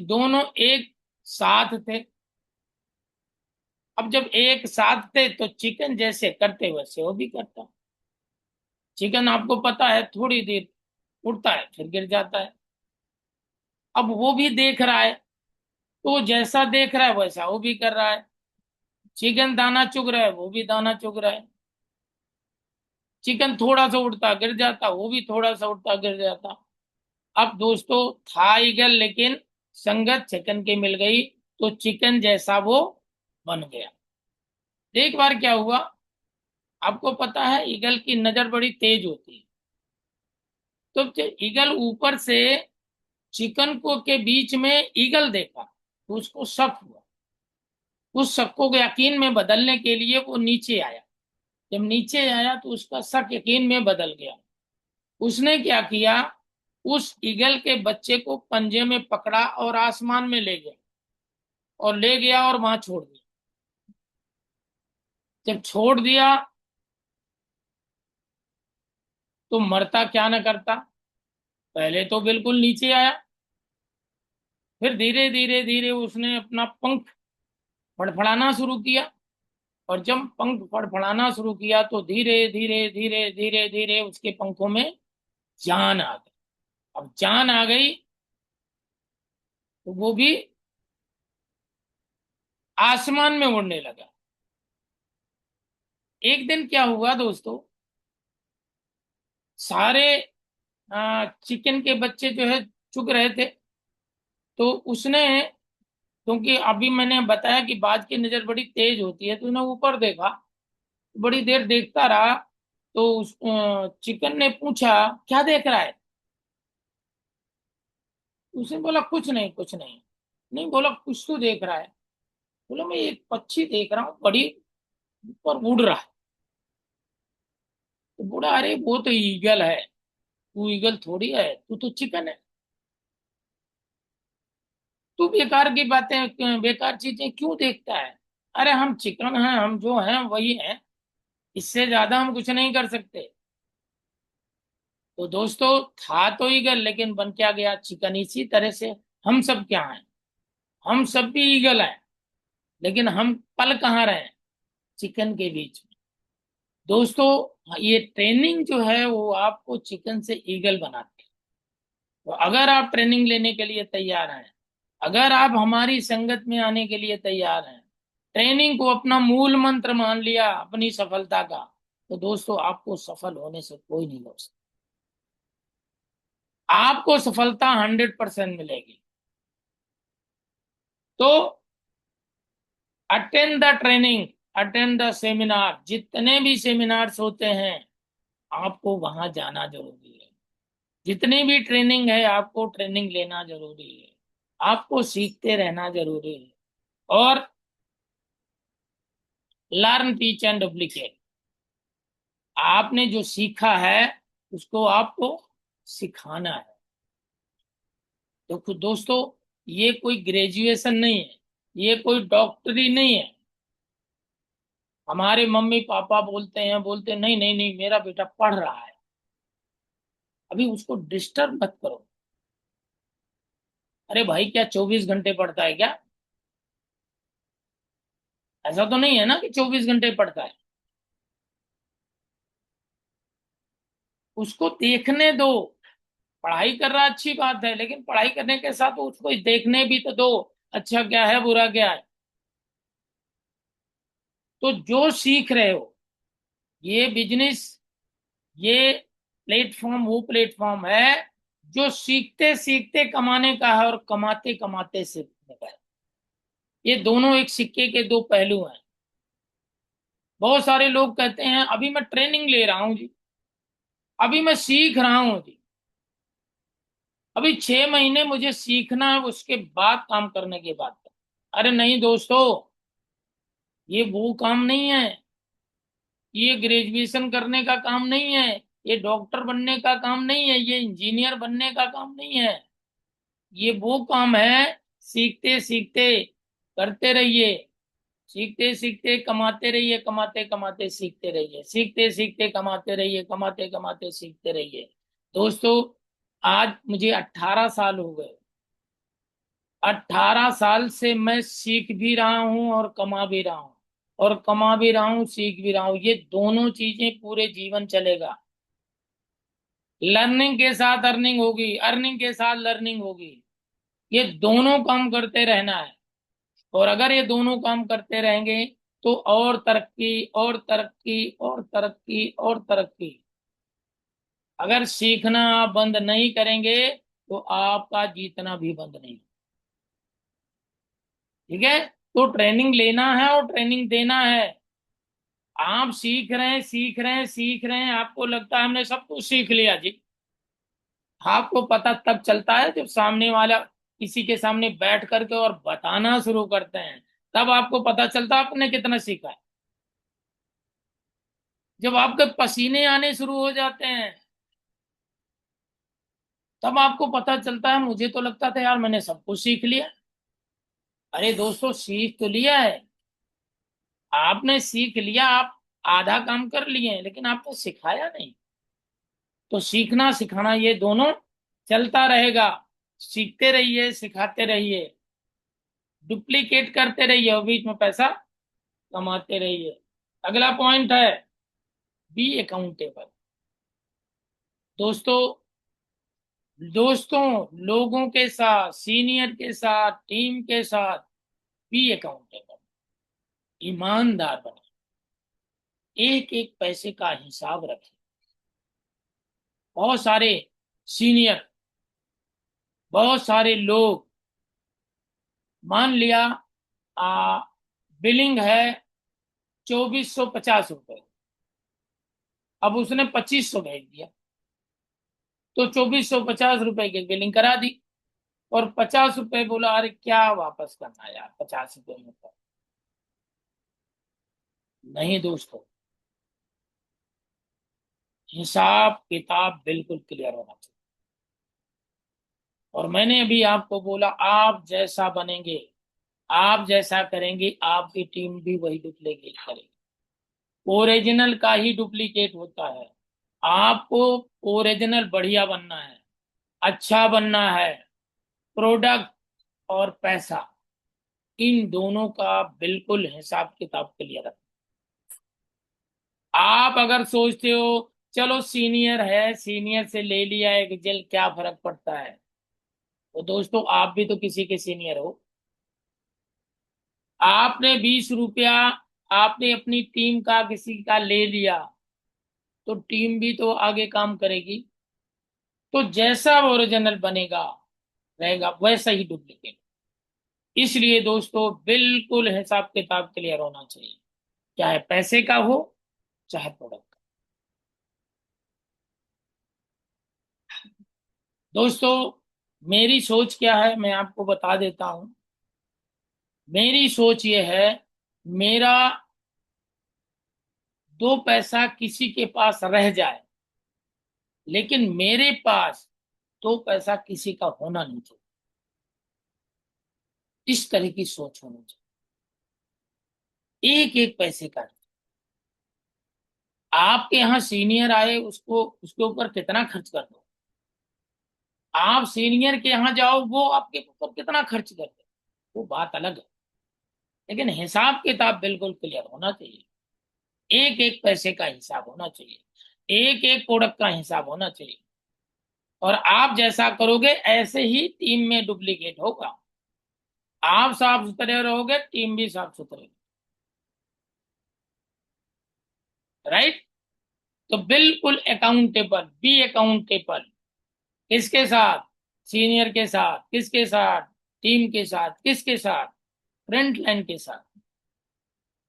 दोनों एक साथ थे। अब जब एक साथ थे तो चिकन जैसे करते वैसे वो भी करता। चिकन आपको पता है थोड़ी देर उड़ता है फिर गिर जाता है। अब वो भी देख रहा है, तो जैसा देख रहा है वैसा वो भी कर रहा है। चिकन दाना चुग रहा है, वो भी दाना चुग रहा है। चिकन थोड़ा सा उड़ता गिर जाता, वो भी थोड़ा सा उड़ता गिर जाता। अब दोस्तों था ईगल, लेकिन संगत चिकन की मिल गई तो चिकन जैसा वो बन गया। एक बार क्या हुआ, आपको पता है ईगल की नजर बड़ी तेज होती है। तो जब ईगल ऊपर से चिकन को के बीच में ईगल देखा तो उसको शक हुआ। उस शक को यकीन में बदलने के लिए वो नीचे आया। जब नीचे आया तो उसका शक यकीन में बदल गया। उसने क्या किया, उस ईगल के बच्चे को पंजे में पकड़ा और आसमान में ले गया, और ले गया और वहां छोड़ दिया। जब छोड़ दिया तो मरता क्या न करता। पहले तो बिल्कुल नीचे आया, फिर धीरे धीरे धीरे उसने अपना पंख फड़फड़ाना शुरू किया। और जब पंख फड़फड़ाना शुरू किया तो धीरे धीरे धीरे धीरे धीरे उसके पंखों में जान आ गई। अब जान आ गई तो वो भी आसमान में उड़ने लगा। एक दिन क्या हुआ दोस्तों, सारे चिकन के बच्चे जो है चुग रहे थे। तो उसने, क्योंकि अभी मैंने बताया कि बाज की नजर बड़ी तेज होती है, तो उसने ऊपर देखा, बड़ी देर देखता रहा। तो उस चिकन ने पूछा क्या देख रहा है। उसने बोला कुछ नहीं कुछ नहीं। नहीं, बोला कुछ तो देख रहा है। बोला मैं एक पक्षी देख रहा हूँ, बड़ी ऊपर उड़ रहा है। तो बोला अरे वो तो ईगल है, तू ईगल थोड़ी है, तू तो चिकन है। तू बेकार की बातें, बेकार चीजें क्यों देखता है। अरे हम चिकन हैं, हम जो हैं वही हैं, इससे ज्यादा हम कुछ नहीं कर सकते। तो दोस्तों था तो ईगल, लेकिन बन क्या गया, चिकन। इसी तरह से हम सब क्या हैं, हम सब भी ईगल हैं, लेकिन हम पल कहाँ रहे हैं, चिकन के बीच में। दोस्तों ये ट्रेनिंग जो है वो आपको चिकन से ईगल बनाती है। तो अगर आप ट्रेनिंग लेने के लिए तैयार हैं, अगर आप हमारी संगत में आने के लिए तैयार हैं, ट्रेनिंग को अपना मूल मंत्र मान लिया अपनी सफलता का, तो दोस्तों आपको सफल होने से कोई नहीं रोक सकता। आपको सफलता 100% मिलेगी। तो attend the training, attend the seminar. जितने भी सेमिनार्स होते हैं आपको वहां जाना जरूरी है। जितनी भी ट्रेनिंग है आपको ट्रेनिंग लेना जरूरी है। आपको सीखते रहना जरूरी है। और लर्न टीच एंड डुप्लीकेट। आपने जो सीखा है उसको आपको सिखाना है। तो दोस्तों ये कोई ग्रेजुएशन नहीं है, ये कोई डॉक्टरी नहीं है। हमारे मम्मी पापा बोलते नहीं नहीं नहीं मेरा बेटा पढ़ रहा है, अभी उसको डिस्टर्ब मत करो। अरे भाई क्या 24 घंटे पढ़ता है क्या? ऐसा तो नहीं है ना कि 24 घंटे पढ़ता है। उसको देखने दो। पढ़ाई कर रहा अच्छी बात है, लेकिन पढ़ाई करने के साथ उसको देखने भी तो दो, अच्छा क्या है बुरा क्या है। तो जो सीख रहे हो, ये बिजनेस, ये प्लेटफॉर्म वो प्लेटफॉर्म है जो सीखते सीखते कमाने का है और कमाते कमाते सीखने का है। ये दोनों एक सिक्के के दो पहलू हैं। बहुत सारे लोग कहते हैं अभी मैं ट्रेनिंग ले रहा हूं जी, अभी मैं सीख रहा हूं जी, अभी 6 महीने मुझे सीखना है, उसके बाद काम करने की बात है। अरे नहीं दोस्तों, ये वो काम नहीं है। ये ग्रेजुएशन करने का काम नहीं है, ये डॉक्टर बनने का काम नहीं है, ये इंजीनियर बनने का काम नहीं है। ये वो काम है, सीखते सीखते करते रहिए, सीखते सीखते कमाते रहिए, कमाते कमाते सीखते रहिए, सीखते सीखते कमाते रहिए, कमाते कमाते सीखते रहिए। दोस्तों, आज मुझे 18 साल हो गए। 18 साल से मैं सीख भी रहा हूं और कमा भी रहा हूं, और कमा भी रहा हूं, सीख भी रहा हूं। ये दोनों चीजें पूरे जीवन चलेगा। लर्निंग के साथ अर्निंग होगी, अर्निंग के साथ लर्निंग होगी। ये दोनों काम करते रहना है। और अगर ये दोनों काम करते रहेंगे तो और तरक्की और तरक्की और तरक्की और तरक्की। अगर सीखना आप बंद नहीं करेंगे तो आपका जीतना भी बंद नहीं। ठीक है, तो ट्रेनिंग लेना है और ट्रेनिंग देना है। आप सीख रहे हैं, सीख रहे हैं, सीख रहे हैं, आपको लगता है हमने सब कुछ सीख लिया जी। आपको पता तब चलता है जब सामने वाला किसी के सामने बैठ करके और बताना शुरू करते हैं, तब आपको पता चलता है आपने कितना सीखा है। जब आपके पसीने आने शुरू हो जाते हैं, तब आपको पता चलता है मुझे तो लगता था यार मैंने सब कुछ सीख लिया। अरे दोस्तों, सीख तो लिया है, आपने सीख लिया, आप आधा काम कर लिए हैं, लेकिन आपको सिखाया नहीं। तो सीखना सिखाना ये दोनों चलता रहेगा। सीखते रहिए, सिखाते रहिए, डुप्लीकेट करते रहिए और बीच में पैसा कमाते रहिए। अगला पॉइंट है बी अकाउंटेबल। दोस्तों, लोगों के साथ, सीनियर के साथ, टीम के साथ बी अकाउंटेबल, ईमानदार बने, एक एक पैसे का हिसाब रखें। बहुत सारे सीनियर, बहुत सारे लोग, मान लिया बिलिंग है 2450 रुपए, अब उसने 2500 भेज दिया, तो 2450 रुपए की बिलिंग करा दी, और 50 रुपए बोला अरे क्या वापस करना यार, 50 रुपए में तो नहीं। दोस्तों, हिसाब किताब बिल्कुल क्लियर होना चाहिए। और मैंने अभी आपको बोला, आप जैसा बनेंगे, आप जैसा करेंगे, आपकी टीम भी वही डुप्लीकेट करेगी। ओरिजिनल का ही डुप्लीकेट होता है। आपको ओरिजिनल बढ़िया बनना है, अच्छा बनना है। प्रोडक्ट और पैसा, इन दोनों का बिल्कुल हिसाब किताब क्लियर रखें। आप अगर सोचते हो चलो सीनियर है, सीनियर से ले लिया एक जेल, क्या फर्क पड़ता है, तो दोस्तों आप भी तो किसी के सीनियर हो। आपने 20 रुपया आपने अपनी टीम का किसी का ले लिया, तो टीम भी तो आगे काम करेगी। तो जैसा ओरिजिनल बनेगा रहेगा, वैसा ही डुप्लीकेट। इसलिए दोस्तों बिल्कुल हिसाब किताब क्लियर होना चाहिए, चाहे पैसे का हो, चाहे प्रोडक्ट का। दोस्तों, मेरी सोच क्या है मैं आपको बता देता हूं। मेरी सोच ये है, मेरा 2 पैसा किसी के पास रह जाए, लेकिन मेरे पास 2 पैसा किसी का होना नहीं चाहिए। इस तरह की सोच होनी चाहिए, एक एक पैसे का। आपके यहाँ सीनियर आए, उसको उसके ऊपर कितना खर्च कर दो, आप सीनियर के यहाँ जाओ, वो आपके ऊपर कितना खर्च कर दे, वो बात अलग है। लेकिन हिसाब किताब बिल्कुल क्लियर होना चाहिए, एक एक पैसे का हिसाब होना चाहिए, एक एक प्रोडक्ट का हिसाब होना चाहिए। और आप जैसा करोगे ऐसे ही टीम में डुप्लीकेट होगा। आप साफ सुथरे रहोगे, टीम भी साफ सुथरी। राइट। तो बिल्कुल अकाउंटेबल, बी अकाउंटेबल। किसके साथ? सीनियर के साथ। किसके साथ? टीम के साथ। किसके साथ? फ्रंट लाइन के साथ।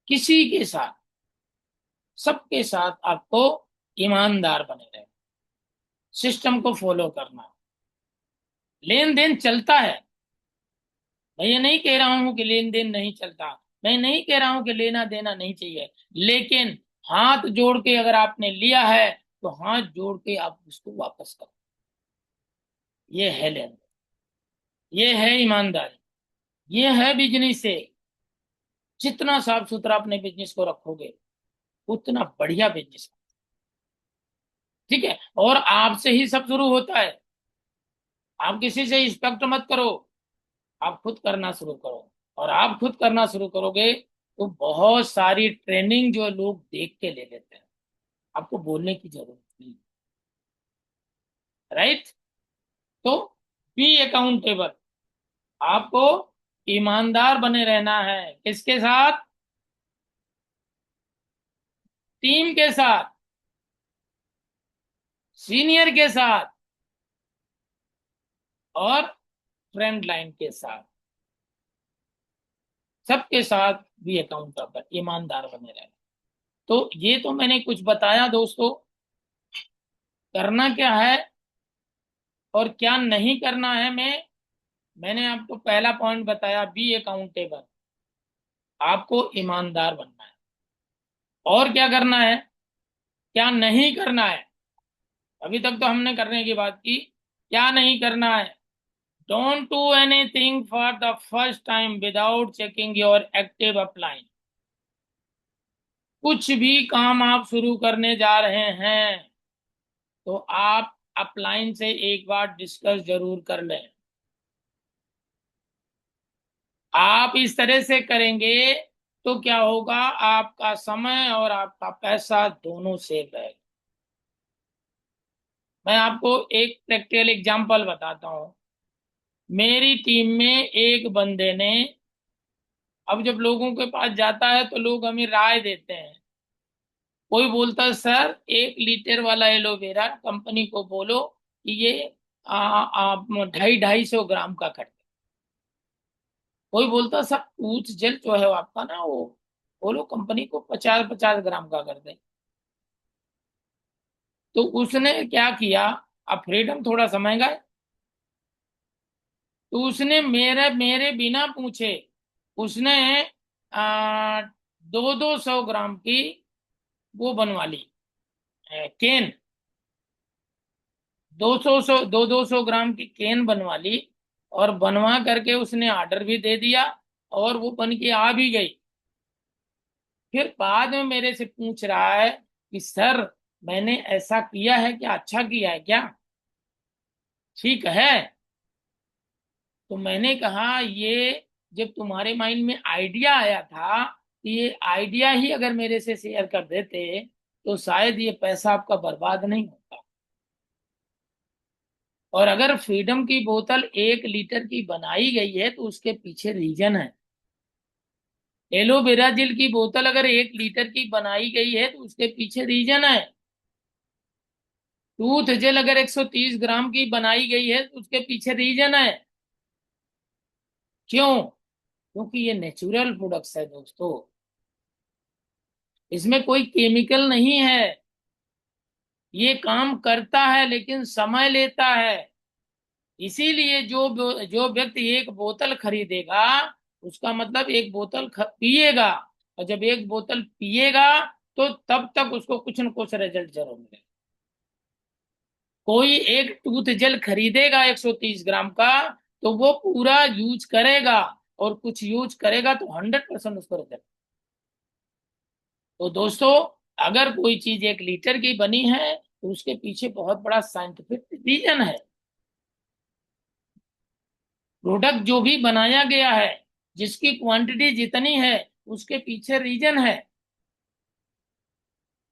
किसी के साथ, सबके साथ आपको ईमानदार बने रहे, सिस्टम को फॉलो करना। लेन देन चलता है, मैं ये नहीं कह रहा हूं कि लेन देन नहीं चलता, मैं नहीं कह रहा हूं कि लेना देना नहीं चाहिए, लेकिन हाथ जोड़ के अगर आपने लिया है तो हाथ जोड़ के आप उसको वापस करो। ये है लेन देन, ये है ईमानदारी, ये है बिजनेस से। जितना साफ सुथरा अपने बिजनेस को रखोगे उतना बढ़िया बिजनेस। ठीक है, और आपसे ही सब शुरू होता है। आप किसी से एक्सपेक्ट मत करो, आप खुद करना शुरू करो। और आप खुद करना शुरू करोगे तो बहुत सारी ट्रेनिंग जो लोग देख के ले लेते हैं, आपको बोलने की जरूरत नहीं। राइट। तो बी अकाउंटेबल, आपको ईमानदार बने रहना है। किसके साथ? टीम के साथ, सीनियर के साथ, और फ्रंट लाइन के साथ, सबके साथ भी अकाउंटेबल, ईमानदार बने रहना। तो ये तो मैंने कुछ बताया दोस्तों, करना क्या है और क्या नहीं करना है। मैंने आपको पहला पॉइंट बताया, बी अकाउंटेबल, आपको ईमानदार बनना है। और क्या करना है, क्या नहीं करना है। अभी तक तो हमने करने की बात की, क्या नहीं करना है। Don't do anything for the first time without checking your active upline. कुछ भी काम आप शुरू करने जा रहे हैं तो आप अपलाइन से एक बार डिस्कस जरूर कर लें। आप इस तरह से करेंगे तो क्या होगा, आपका समय और आपका पैसा दोनों सेव रहेगा। मैं आपको एक प्रैक्टिकल एग्जांपल बताता हूं। मेरी टीम में एक बंदे ने, अब जब लोगों के पास जाता है तो लोग हमें राय देते हैं। कोई बोलता है सर 1 लीटर वाला एलोवेरा कंपनी को बोलो कि ये 250-250 ग्राम का कर। कोई बोलता सब पूछ जल जो है वो आपका ना, वो बोलो कंपनी को 50-50 ग्राम का कर दे। तो उसने क्या किया, अब फ्रीडम थोड़ा सा महंगा है, तो उसने मेरे मेरे बिना पूछे उसने 200-200 ग्राम की वो बनवा ली, केन। 200-200 ग्राम की केन बनवा ली, और बनवा करके उसने ऑर्डर भी दे दिया, और वो बन के आ भी गई। फिर बाद में मेरे से पूछ रहा है कि सर मैंने ऐसा किया है क्या, अच्छा किया है क्या, ठीक है। तो मैंने कहा ये जब तुम्हारे माइंड में आइडिया आया था, तो ये आइडिया ही अगर मेरे से शेयर कर देते तो शायद ये पैसा आपका बर्बाद नहीं होता। और अगर फ्रीडम की बोतल 1 लीटर की बनाई गई है तो उसके पीछे रीजन है। एलोवेरा जेल की बोतल अगर 1 लीटर की बनाई गई है तो उसके पीछे रीजन है। टूथ जेल अगर 130 ग्राम की बनाई गई है तो उसके पीछे रीजन है। क्यों? क्योंकि ये नेचुरल प्रोडक्ट्स है दोस्तों, इसमें कोई केमिकल नहीं है। ये काम करता है लेकिन समय लेता है। इसीलिए जो जो व्यक्ति एक बोतल खरीदेगा उसका मतलब एक बोतल पिएगा, और जब एक बोतल पिएगा तो तब तक उसको कुछ न कुछ रिजल्ट जरूर मिलेगा। कोई एक टूथ जेल खरीदेगा 130 ग्राम का तो वो पूरा यूज करेगा, और कुछ यूज करेगा तो 100% उसको रिजल्ट। तो दोस्तों, अगर कोई चीज 1 लीटर की बनी है तो उसके पीछे बहुत बड़ा साइंटिफिक रीजन है। प्रोडक्ट जो भी बनाया गया है, जिसकी क्वांटिटी जितनी है, उसके पीछे रीजन है।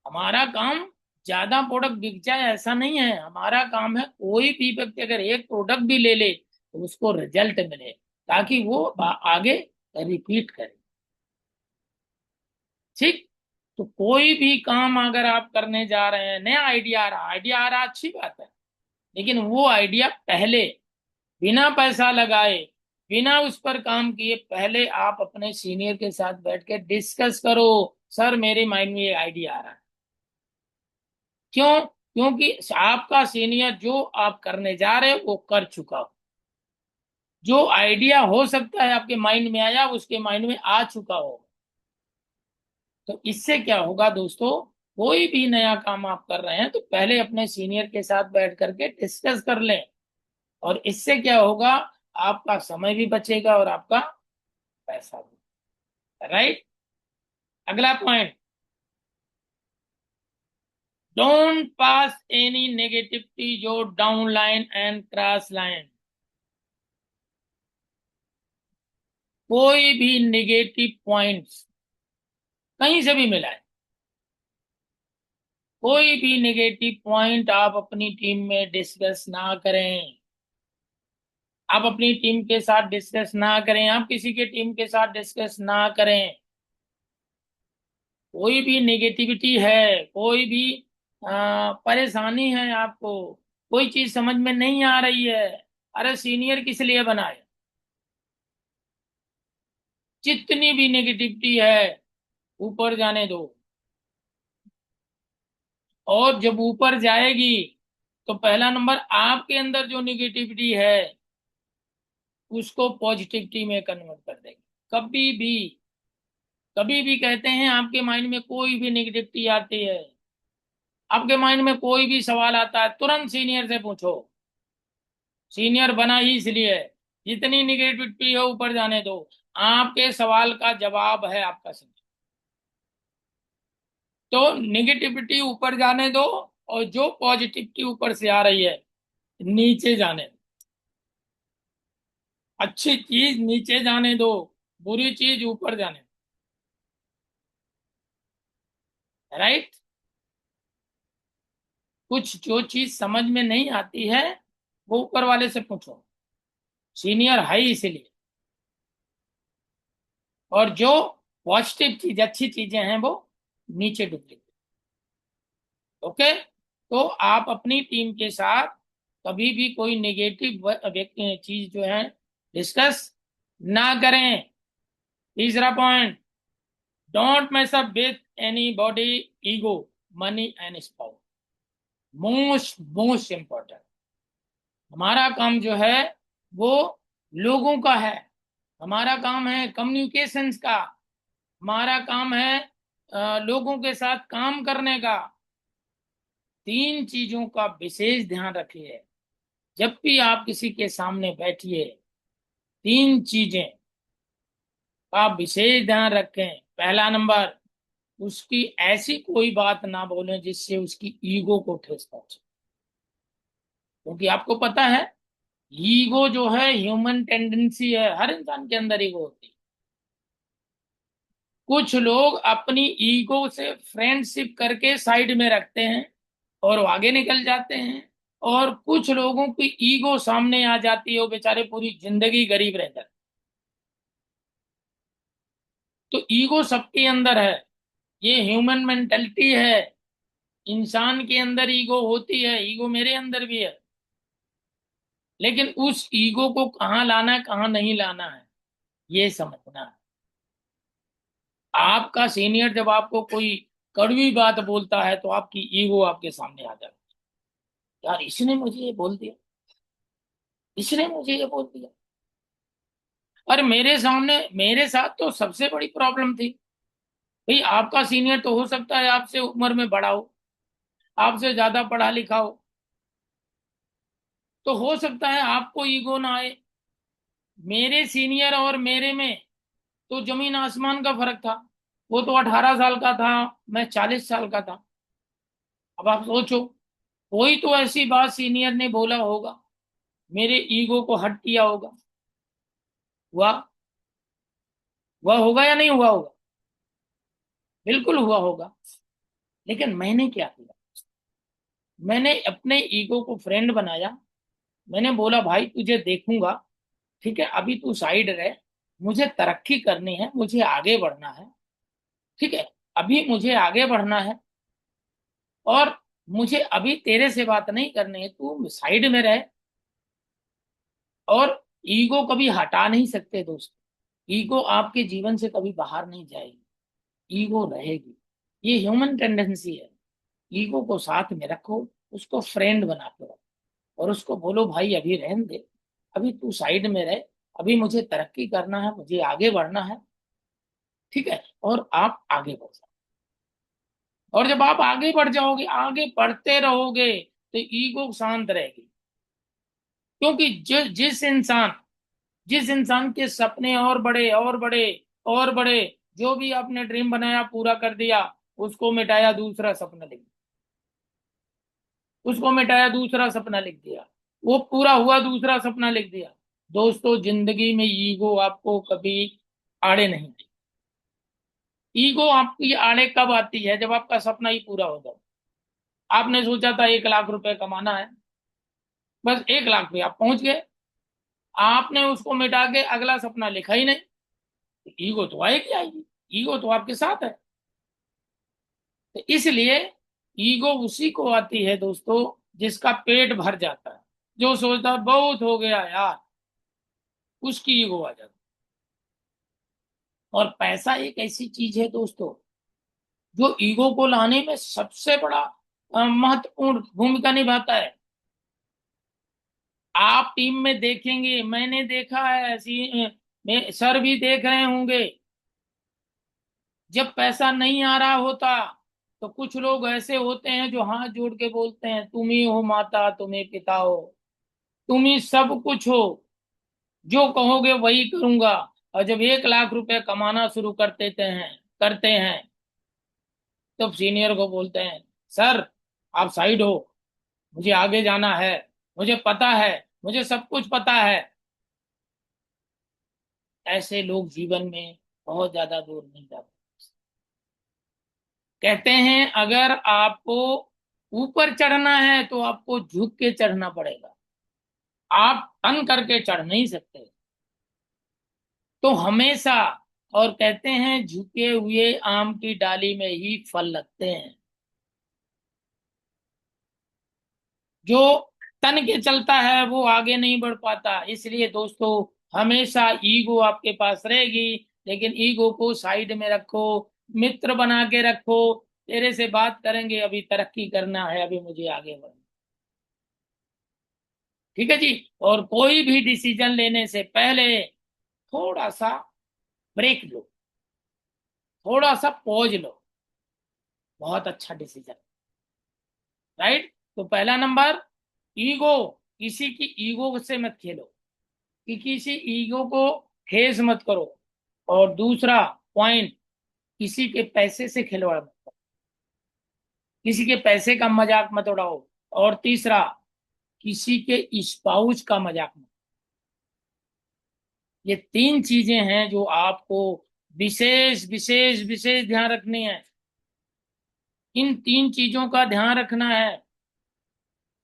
हमारा काम ज्यादा प्रोडक्ट बिक जाए ऐसा नहीं है, हमारा काम है कोई भी व्यक्ति अगर एक प्रोडक्ट भी ले ले तो उसको रिजल्ट मिले, ताकि वो आगे रिपीट करे। ठीक। तो कोई भी काम अगर आप करने जा रहे हैं, नया आइडिया आ रहा अच्छी बात है, लेकिन वो आइडिया पहले बिना पैसा लगाए, बिना उस पर काम किए, पहले आप अपने सीनियर के साथ बैठ के डिस्कस करो। सर मेरे माइंड में ये आइडिया आ रहा है। क्यों? क्योंकि आपका सीनियर जो आप करने जा रहे हो वो कर चुका हो। जो आइडिया हो सकता है आपके माइंड में आया, उसके माइंड में आ चुका हो। तो इससे क्या होगा दोस्तों, कोई भी नया काम आप कर रहे हैं तो पहले अपने सीनियर के साथ बैठ करके डिस्कस कर लें। और इससे क्या होगा, आपका समय भी बचेगा और आपका पैसा भी। राइट। अगला point, don't pass any negativity जो down line and cross line. कोई भी नेगेटिव पॉइंट्स कहीं से भी मिला है, कोई भी नेगेटिव पॉइंट आप अपनी टीम में डिस्कस ना करें। आप अपनी टीम के साथ डिस्कस ना करें, आप किसी के टीम के साथ डिस्कस ना करें। कोई भी नेगेटिविटी है, कोई भी परेशानी है, आपको कोई चीज समझ में नहीं आ रही है, अरे सीनियर किस लिए बनाए। जितनी भी नेगेटिविटी है ऊपर जाने दो, और जब ऊपर जाएगी तो पहला नंबर आपके अंदर जो नेगेटिविटी है उसको पॉजिटिविटी में कन्वर्ट कर देगी। कभी भी, कभी भी कहते हैं आपके माइंड में कोई भी नेगेटिविटी आती है, आपके माइंड में कोई भी सवाल आता है, तुरंत सीनियर से पूछो। सीनियर बना ही इसलिए है, जितनी निगेटिविटी है ऊपर जाने दो, आपके सवाल का जवाब है आपका सीनियर। तो निगेटिविटी ऊपर जाने दो, और जो पॉजिटिविटी ऊपर से आ रही है नीचे जाने दो। अच्छी चीज नीचे जाने दो, बुरी चीज ऊपर जाने दो। राइट। कुछ जो चीज समझ में नहीं आती है वो ऊपर वाले से पूछो, सीनियर है इसलिए। और जो पॉजिटिव चीज, अच्छी चीजें हैं वो नीचे डुप्लीकेट। ओके। तो आप अपनी टीम के साथ कभी भी कोई नेगेटिव चीज जो है डिस्कस ना करें। तीसरा point, don't mess up with any body ego money and spouse. Most most important, हमारा काम जो है वो लोगों का है, हमारा काम है कम्युनिकेशंस का, हमारा काम है लोगों के साथ काम करने का। तीन चीजों का विशेष ध्यान रखिए जब भी आप किसी के सामने बैठिए। तीन चीजें का विशेष ध्यान रखें। पहला नंबर, उसकी ऐसी कोई बात ना बोलें जिससे उसकी ईगो को ठेस पहुंचे, क्योंकि आपको पता है ईगो जो है ह्यूमन टेंडेंसी है, हर इंसान के अंदर ईगो होती है। कुछ लोग अपनी ईगो से फ्रेंडशिप करके साइड में रखते हैं और वो आगे निकल जाते हैं, और कुछ लोगों की ईगो सामने आ जाती है, वो बेचारे पूरी जिंदगी गरीब रह जाते हैं। तो ईगो सबके अंदर है, ये ह्यूमन मेंटेलिटी है, इंसान के अंदर ईगो होती है, ईगो मेरे अंदर भी है। लेकिन उस ईगो को कहाँ लाना है, कहाँ नहीं लाना है, ये समझना है। आपका सीनियर जब आपको कोई कड़वी बात बोलता है तो आपकी ईगो आपके सामने आ जाती है, यार इसने मुझे ये बोल दिया, इसने मुझे ये बोल दिया। और मेरे सामने, मेरे साथ तो सबसे बड़ी प्रॉब्लम थी। भाई आपका सीनियर तो हो सकता है आपसे उम्र में बड़ा हो, आपसे ज्यादा पढ़ा लिखा हो, तो हो सकता है आपको ईगो ना आए। मेरे सीनियर और मेरे में तो जमीन आसमान का फर्क था। वो तो 18 साल का था, मैं 40 साल का था। अब आप सोचो, कोई तो ऐसी बात सीनियर ने बोला होगा, मेरे ईगो को हट किया होगा। हुआ, हुआ होगा या नहीं हुआ होगा? बिल्कुल हुआ होगा। लेकिन मैंने क्या किया, मैंने अपने ईगो को फ्रेंड बनाया। मैंने बोला भाई तुझे देखूंगा, ठीक है, अभी तू साइड रहे, मुझे तरक्की करनी है, मुझे आगे बढ़ना है, ठीक है, अभी मुझे आगे बढ़ना है, और मुझे अभी तेरे से बात नहीं करनी है, तू साइड में रहे। और ईगो कभी हटा नहीं सकते दोस्त, ईगो आपके जीवन से कभी बाहर नहीं जाएगी, ईगो रहेगी। ये ह्यूमन टेंडेंसी है। ईगो को साथ में रखो, उसको फ्रेंड बना के रखो, और उसको बोलो भाई अभी रहने दे, अभी तू साइड में रहे, अभी मुझे तरक्की करना है, मुझे आगे बढ़ना है, ठीक है, और आप आगे बढ़ जाओ। और जब आप आगे बढ़ जाओगे, आगे बढ़ते रहोगे, तो ईगो शांत रहेगी। क्योंकि जिस इंसान के सपने और बड़े और बड़े और बड़े, जो भी आपने ड्रीम बनाया पूरा कर दिया, उसको मिटाया, दूसरा सपना लिख दिया, उसको मिटाया, दूसरा सपना लिख दिया, वो पूरा हुआ, दूसरा सपना लिख दिया। दोस्तों, जिंदगी में ईगो आपको कभी आड़े नहीं आती। ईगो आपकी आड़े कब आती है? जब आपका सपना ही पूरा हो जाए। आपने सोचा था 1 लाख रुपए कमाना है, बस 1 लाख पे आप पहुंच गए, आपने उसको मिटा के अगला सपना लिखा ही नहीं, तो ईगो तो आएगी आएगी, ईगो तो आपके साथ है। तो इसलिए ईगो उसी को आती है दोस्तों जिसका पेट भर जाता है, जो सोचता है बहुत हो गया यार, उसकी ईगो आ जाती है। और पैसा एक ऐसी चीज है दोस्तों जो ईगो को लाने में सबसे बड़ा महत्वपूर्ण भूमिका निभाता है। आप टीम में देखेंगे, मैंने देखा है, ऐसी सर भी देख रहे होंगे, जब पैसा नहीं आ रहा होता तो कुछ लोग ऐसे होते हैं जो हाथ जोड़ के बोलते हैं, तुम ही हो माता, तुम ही पिता हो, तुम ही सब कुछ हो, जो कहोगे वही करूंगा। और जब 1 लाख रुपए कमाना शुरू करते हैं तो सीनियर को बोलते हैं, सर आप साइड हो, मुझे आगे जाना है, मुझे पता है, मुझे सब कुछ पता है। ऐसे लोग जीवन में बहुत ज्यादा दूर नहीं जाते। कहते हैं अगर आपको ऊपर चढ़ना है तो आपको झुक के चढ़ना पड़ेगा, आप तन करके चढ़ नहीं सकते। तो हमेशा, और कहते हैं झुके हुए आम की डाली में ही फल लगते हैं। जो तन के चलता है वो आगे नहीं बढ़ पाता। इसलिए दोस्तों, हमेशा ईगो आपके पास रहेगी, लेकिन ईगो को साइड में रखो, मित्र बना के रखो। तेरे से बात करेंगे, अभी तरक्की करना है, अभी मुझे आगे बढ़ना। ठीक है जी। और कोई भी डिसीजन लेने से पहले थोड़ा सा ब्रेक लो, थोड़ा सा पॉज लो, बहुत अच्छा डिसीजन। राइट। तो पहला नंबर, ईगो, किसी की ईगो से मत खेलो, कि किसी ईगो को ठेस मत करो। और दूसरा पॉइंट, किसी के पैसे से खिलवाड़ मत करो, किसी के पैसे का मजाक मत उड़ाओ। और तीसरा, किसी के स्पाउस का मजाक मत। ये 3 चीजें हैं जो आपको विशेष विशेष विशेष ध्यान रखनी है। इन 3 चीजों का ध्यान रखना है।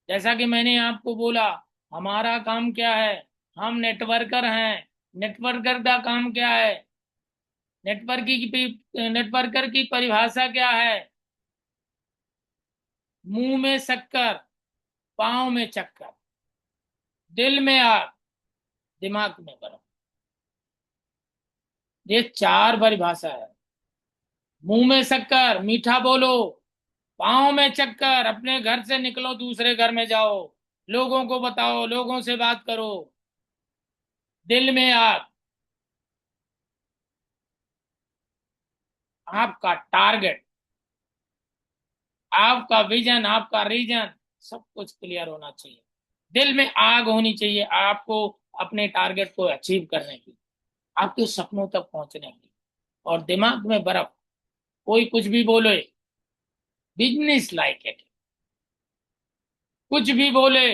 जैसा कि मैंने आपको बोला, हमारा काम क्या है? हम नेटवर्कर हैं। नेटवर्कर का काम क्या है? नेटवर्कर की परिभाषा क्या है? मुंह में शक्कर, पांव में चक्कर, दिल में आग, दिमाग में बर्फ। ये 4 परिभाषा है। मुंह में शक्कर, मीठा बोलो। पांव में चक्कर, अपने घर से निकलो, दूसरे घर में जाओ, लोगों को बताओ, लोगों से बात करो। दिल में आग, आपका टारगेट, आपका विजन, आपका रीजन, सब कुछ क्लियर होना चाहिए। दिल में आग होनी चाहिए आपको अपने टारगेट को अचीव करने की, आपके सपनों तक पहुंचने की। और दिमाग में बर्फ, कोई कुछ भी बोले, बिजनेस लाइक इट, कुछ भी बोले,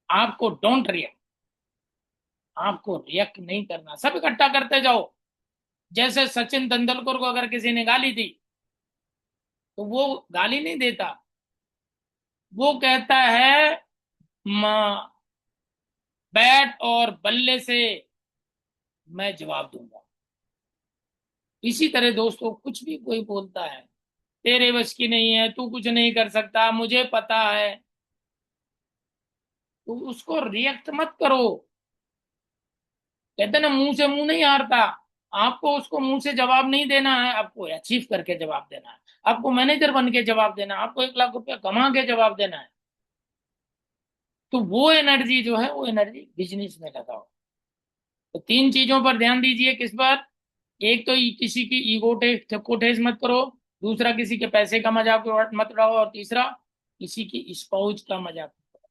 आपको डोंट रिएक्ट, आपको रिएक्ट नहीं करना। सब इकट्ठा करते जाओ। जैसे सचिन तेंदुलकर को अगर किसी ने गाली दी तो वो गाली नहीं देता, वो कहता है बैट और बल्ले से मैं जवाब दूंगा। इसी तरह दोस्तों, कुछ भी कोई बोलता है, तेरे बस की नहीं है, तू कुछ नहीं कर सकता, मुझे पता है, तो उसको रिएक्ट मत करो। कहते ना, मुंह से मुंह नहीं हारता। आपको उसको मुंह से जवाब नहीं देना है, आपको अचीव करके जवाब देना है, आपको मैनेजर बन के जवाब देना है, आपको 1 लाख रुपया कमा के जवाब देना है। तो वो एनर्जी जो है, वो एनर्जी बिजनेस में लगाओ। तो 3 चीजों पर ध्यान दीजिए। किस पर? एक तो किसी की ईगो को ठेस मत करो, दूसरा किसी के पैसे का मजाक मत उड़ाओ, और तीसरा किसी की स्पाउस का मजाक मत उड़ाओ।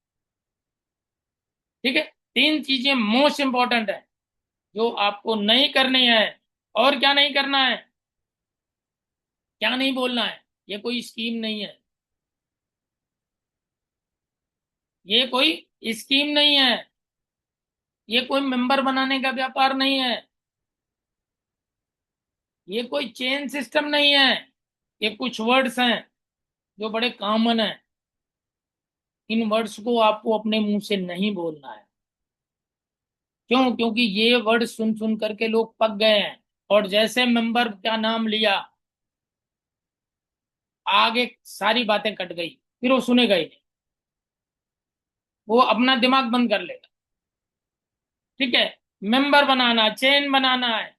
ठीक है। 3 चीजें मोस्ट इंपॉर्टेंट है जो आपको नहीं करनी है। और क्या नहीं करना है, क्या नहीं बोलना है? ये कोई स्कीम नहीं है, ये कोई स्कीम नहीं है, ये कोई मेंबर बनाने का व्यापार नहीं है, ये कोई चेन सिस्टम नहीं है। ये कुछ वर्ड्स हैं जो बड़े कॉमन हैं। इन वर्ड्स को आपको अपने मुंह से नहीं बोलना है। क्यों? क्योंकि ये वर्ड सुन सुन करके लोग पक गए हैं, और जैसे मेंबर का नाम लिया, आगे सारी बातें कट गई, फिर वो सुनेगा ही नहीं, वो अपना दिमाग बंद कर लेगा। ठीक है? मेंबर बनाना, चेन बनाना है,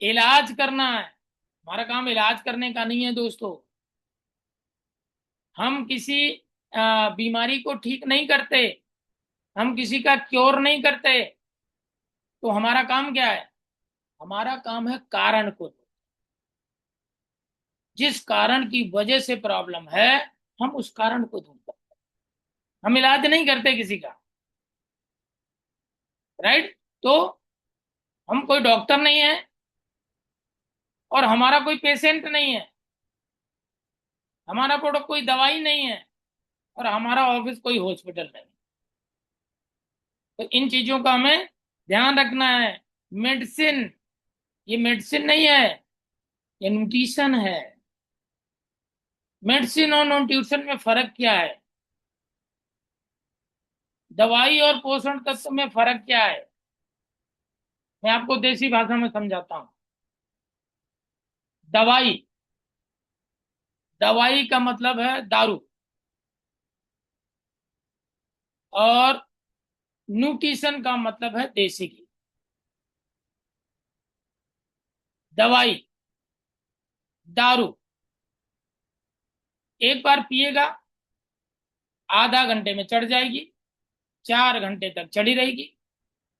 इलाज करना है। हमारा काम इलाज करने का नहीं है दोस्तों। हम किसी बीमारी को ठीक नहीं करते, हम किसी का क्योर नहीं करते। तो हमारा काम क्या है? हमारा काम है कारण को, जिस कारण की वजह से प्रॉब्लम है, हम उस कारण को दूर करते हैं। हम इलाज नहीं करते किसी का। राइट? तो हम कोई डॉक्टर नहीं है, और हमारा कोई पेशेंट नहीं है, हमारा प्रोडक्ट कोई दवाई नहीं है, और हमारा ऑफिस कोई हॉस्पिटल नहीं। तो इन चीजों का हमें ध्यान रखना है। मेडिसिन, ये मेडिसिन नहीं है, ये न्यूट्रिशन है। मेडिसिन और न्यूट्रिशन में फर्क क्या है? दवाई और पोषण तत्व में फर्क क्या है? मैं आपको देसी भाषा में समझाता हूं। दवाई, दवाई का मतलब है दारू, और न्यूट्रिशन का मतलब है देसी घी। दवाई, दारू एक बार पिएगा, आधा घंटे में चढ़ जाएगी, 4 घंटे तक चढ़ी रहेगी,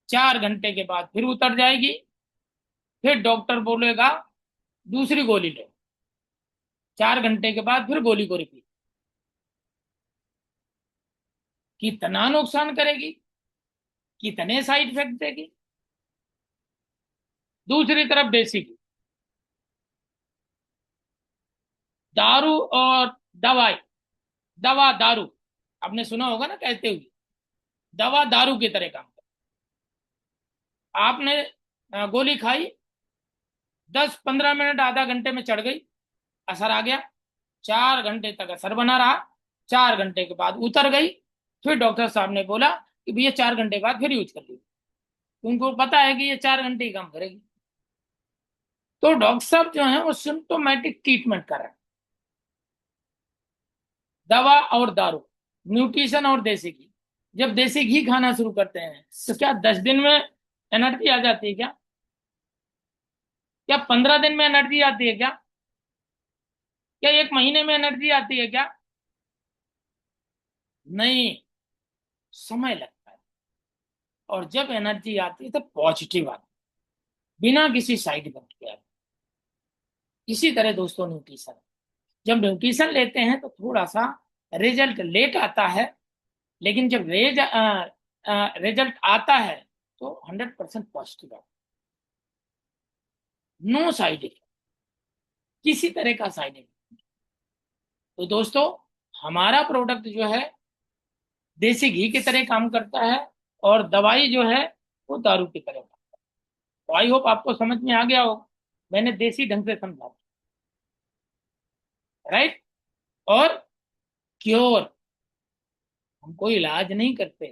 4 घंटे के बाद फिर उतर जाएगी, फिर डॉक्टर बोलेगा दूसरी गोली लो, 4 घंटे के बाद फिर गोली को रिपीट। कितना नुकसान करेगी, कितने साइड इफेक्ट देगी। दूसरी तरफ देसी घी, दारू और दवाई, दवा दारू, आपने सुना होगा ना कहते हुए, दवा दारू की तरह काम करती। आपने गोली खाई, 10-15 मिनट आधा घंटे में चढ़ गई, असर आ गया, 4 घंटे तक असर बना रहा, 4 घंटे के बाद उतर गई, फिर डॉक्टर साहब ने बोला कि भैया 4 घंटे बाद फिर यूज कर लीजिए। उनको पता है कि ये 4 घंटे ही काम करेगी। तो डॉक्टर साहब जो है वो सिम्टोमेटिक ट्रीटमेंट कर रहे हैं। दवा और दारू, न्यूट्रिशन और देसी घी। जब देसी घी खाना शुरू करते हैं तो क्या 10 दिन में एनर्जी आ जाती है क्या? क्या 15 दिन में एनर्जी आती है क्या? क्या 1 महीने में एनर्जी आती है क्या? नहीं, समय लगता है। और जब एनर्जी आती है तो पॉजिटिव आती है, बिना किसी साइड इफेक्ट के आती है। इसी तरह दोस्तों न्यूट्रिशन, जब न्यूट्रिशन लेते हैं तो थोड़ा सा रिजल्ट लेट आता है, लेकिन जब रिजल्ट आता है तो 100% पॉजिटिव आता है। नो साइड इफेक्ट, किसी तरह का साइड इफेक्ट। तो दोस्तों हमारा प्रोडक्ट जो है देसी घी की तरह काम करता है, और दवाई जो है वो दारू की तरह काम करता है। तो आई होप आपको समझ में आ गया हो, मैंने देसी ढंग से समझा। राइट? और क्योर, हम कोई इलाज नहीं करते।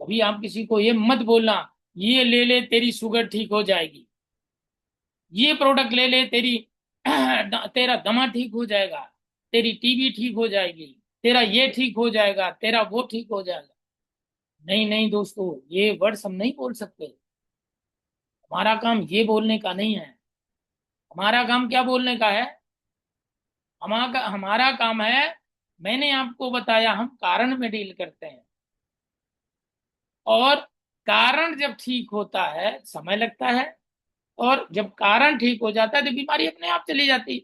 कभी आप किसी को ये मत बोलना ये ले ले तेरी शुगर ठीक हो जाएगी, ये प्रोडक्ट ले ले तेरी तेरा दमा ठीक हो जाएगा, तेरी टीबी ठीक हो जाएगी, तेरा ये ठीक हो जाएगा, तेरा वो ठीक हो जाएगा। नहीं नहीं दोस्तों, ये वर्ड्स हम नहीं बोल सकते। हमारा काम ये बोलने का नहीं है। हमारा काम क्या बोलने का है? हमारा काम है, मैंने आपको बताया, हम कारण में डील करते हैं। और कारण जब ठीक होता है समय लगता है, और जब कारण ठीक हो जाता है तो बीमारी अपने आप चली जाती है।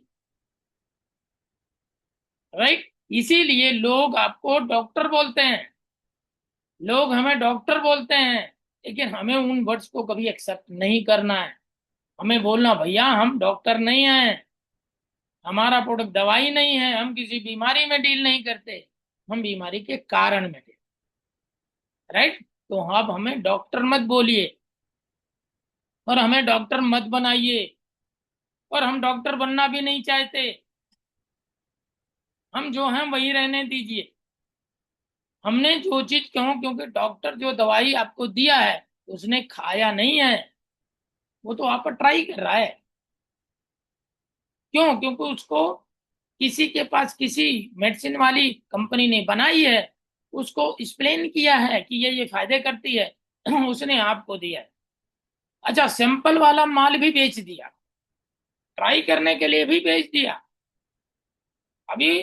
राइट? इसीलिए लोग आपको डॉक्टर बोलते हैं, लोग हमें डॉक्टर बोलते हैं, लेकिन हमें उन वर्ड्स को कभी एक्सेप्ट नहीं करना है। हमें बोलना भैया हम डॉक्टर नहीं हैं, हमारा प्रोडक्ट दवाई नहीं है, हम किसी बीमारी में डील नहीं करते, हम बीमारी के कारण में डील। राइट। तो अब हमें डॉक्टर मत बोलिए और हमें डॉक्टर मत बनाइए, और हम डॉक्टर बनना भी नहीं चाहते। हम जो हैं वही रहने दीजिए। हमने जो चीज क्यों, क्योंकि डॉक्टर जो दवाई आपको दिया है उसने खाया नहीं है, वो तो आप पर ट्राई कर रहा है। क्यों? क्योंकि उसको किसी के पास किसी मेडिसिन वाली कंपनी ने बनाई है, उसको एक्सप्लेन किया है कि ये फायदे करती है, उसने आपको दिया है। अच्छा, सैंपल वाला माल भी बेच दिया, ट्राई करने के लिए भी बेच दिया, अभी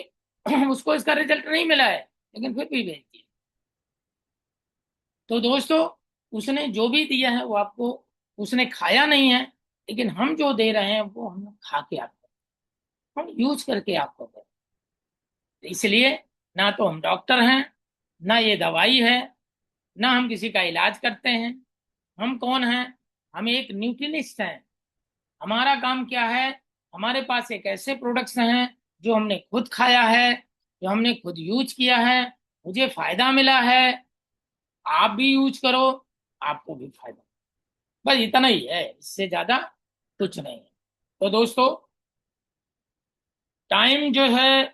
उसको इसका रिजल्ट नहीं मिला है, लेकिन फिर भी बेच दिया। तो दोस्तों, उसने जो भी दिया है वो आपको, उसने खाया नहीं है, लेकिन हम जो दे रहे हैं वो हम खा के आपको, हम यूज करके आपको दे रहे हैं। तो इसलिए ना तो हम डॉक्टर हैं, ना ये दवाई है, ना हम किसी का इलाज करते हैं। हम कौन हैं? हम एक न्यूट्रिनिस्ट हैं। हमारा काम क्या है? हमारे पास एक ऐसे प्रोडक्ट्स हैं जो हमने खुद खाया है, जो हमने खुद यूज किया है, मुझे फायदा मिला है, आप भी यूज करो, आपको भी फायदा। बस इतना ही है, इससे ज्यादा कुछ नहीं है। तो दोस्तों, टाइम जो है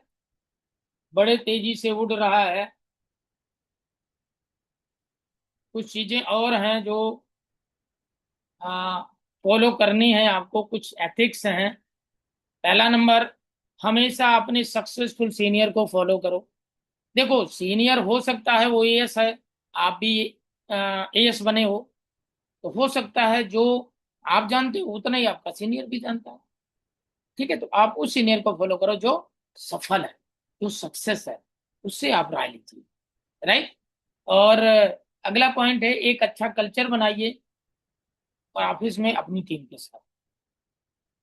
बड़े तेजी से उड़ रहा है। कुछ चीजें और हैं जो फॉलो करनी है आपको, कुछ एथिक्स हैं। पहला नंबर, हमेशा अपने सक्सेसफुल सीनियर को फॉलो करो। देखो, सीनियर हो सकता है वो एएस है, आप भी एएस बने हो हो सकता है जो आप जानते हो उतना ही आपका सीनियर भी जानता है। ठीक है, तो आप उस सीनियर को फॉलो करो जो सफल है, जो सक्सेस है, उससे आप राय लीजिए। राइट। और अगला पॉइंट है, एक अच्छा कल्चर बनाइए और ऑफिस में अपनी टीम के साथ।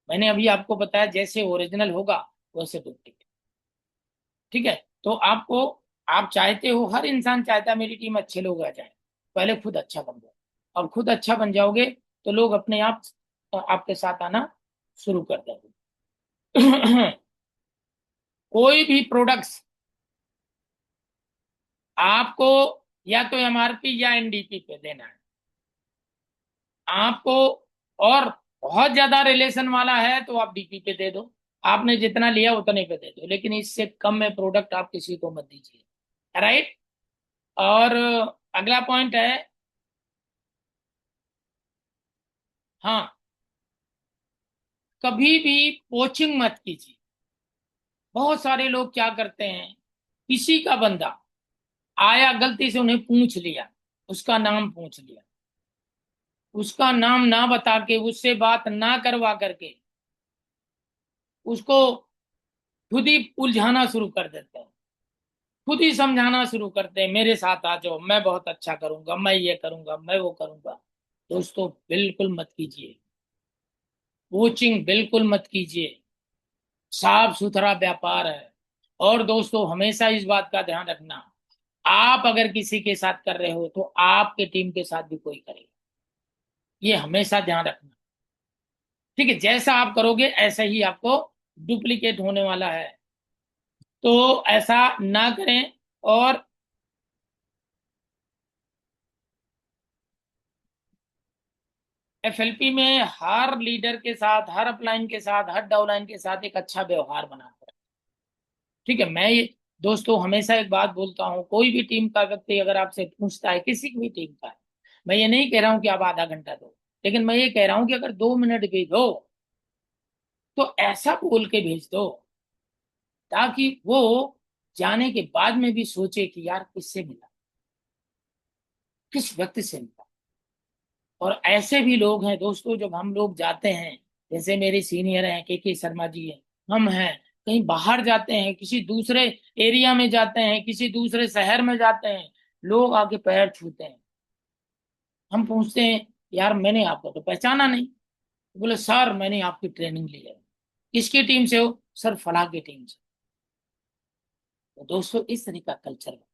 मैंने अभी आपको बताया, जैसे ओरिजिनल होगा वैसे डुप्लीकेट। ठीक है। तो आपको, आप चाहते हो, हर इंसान चाहता है मेरी टीम अच्छे लोग आ जाए, पहले खुद अच्छा बन जाओ। और खुद अच्छा बन जाओगे तो लोग अपने आप आपके साथ आना शुरू कर देंगे। कोई भी प्रोडक्ट्स आपको या तो एमआरपी या एनडीपी पे देना है आपको, और बहुत ज्यादा रिलेशन वाला है तो आप डीपी पे दे दो, आपने जितना लिया उतने पे दे दो, लेकिन इससे कम में प्रोडक्ट आप किसी को मत दीजिए। राइट। और अगला पॉइंट है, हाँ, कभी भी पोचिंग मत कीजिए। बहुत सारे लोग क्या करते हैं, किसी का बंदा आया, गलती से उन्हें पूछ लिया, उसका नाम पूछ लिया, उसका नाम ना बता के, उससे बात ना करवा करके उसको खुद ही उलझाना शुरू कर देते हैं, खुद ही समझाना शुरू करते हैं, मेरे साथ आ जाओ, मैं बहुत अच्छा करूंगा, मैं ये करूंगा, मैं वो करूंगा। दोस्तों, बिल्कुल मत कीजिए, कोचिंग बिल्कुल मत कीजिए। साफ सुथरा व्यापार है। और दोस्तों, हमेशा इस बात का ध्यान रखना, आप अगर किसी के साथ कर रहे हो तो आपके टीम के साथ भी कोई करेगा, ये हमेशा ध्यान रखना। ठीक है, जैसा आप करोगे ऐसा ही आपको डुप्लीकेट होने वाला है, तो ऐसा ना करें। और एफएलपी में हर लीडर के साथ, हर अपलाइन के साथ, हर डाउनलाइन के साथ एक अच्छा व्यवहार बनाते हैं। ठीक है, मैं ये, दोस्तों, हमेशा एक बात बोलता हूँ, कोई भी टीम का व्यक्ति अगर आपसे पूछता है, किसी भी टीम का है, मैं ये नहीं कह रहा हूँ कि आप आधा घंटा दो, लेकिन मैं ये कह रहा हूँ कि अगर 2 मिनट भी दो तो ऐसा बोल के भेज दो ताकि वो जाने के बाद में भी सोचे कि यार किससे मिला, किस व्यक्ति से मिला। और ऐसे भी लोग हैं दोस्तों, जब हम लोग जाते हैं, जैसे मेरे सीनियर हैं के शर्मा जी हैं, हम हैं, कहीं बाहर जाते हैं, किसी दूसरे एरिया में जाते हैं, किसी दूसरे शहर में जाते हैं, लोग आके पैर छूते हैं, हम पूछते हैं यार मैंने आपको तो पहचाना नहीं, बोले सर मैंने आपकी ट्रेनिंग ली है। किसकी टीम से हो? सर फलाह की टीम से। तो दोस्तों, इस तरह का कल्चर है।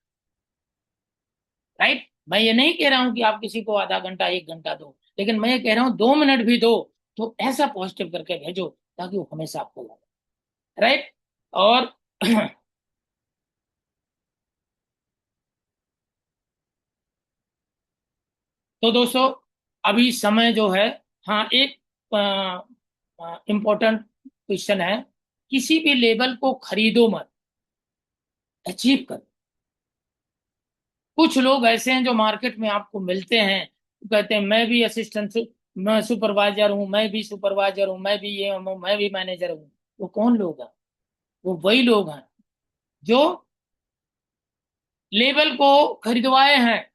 राइट। मैं ये नहीं कह रहा हूं कि आप किसी को आधा घंटा 1 घंटा दो, लेकिन मैं ये कह रहा हूं 2 मिनट भी दो, तो ऐसा पॉजिटिव करके भेजो ताकि वो हमेशा आपको लगे, राइट। और तो दोस्तों अभी समय जो है, हाँ एक इम्पोर्टेंट क्वेश्चन है, किसी भी लेवल को खरीदो मत, अचीव करो। कुछ लोग ऐसे हैं जो मार्केट में आपको मिलते हैं, कहते हैं मैं भी असिस्टेंट, मैं सुपरवाइजर हूँ, मैं भी सुपरवाइजर हूँ, मैं भी ये हूँ, मैं भी मैनेजर हूँ। वो कौन लोग हैं? वो वही लोग हैं जो लेबल को खरीदवाए हैं,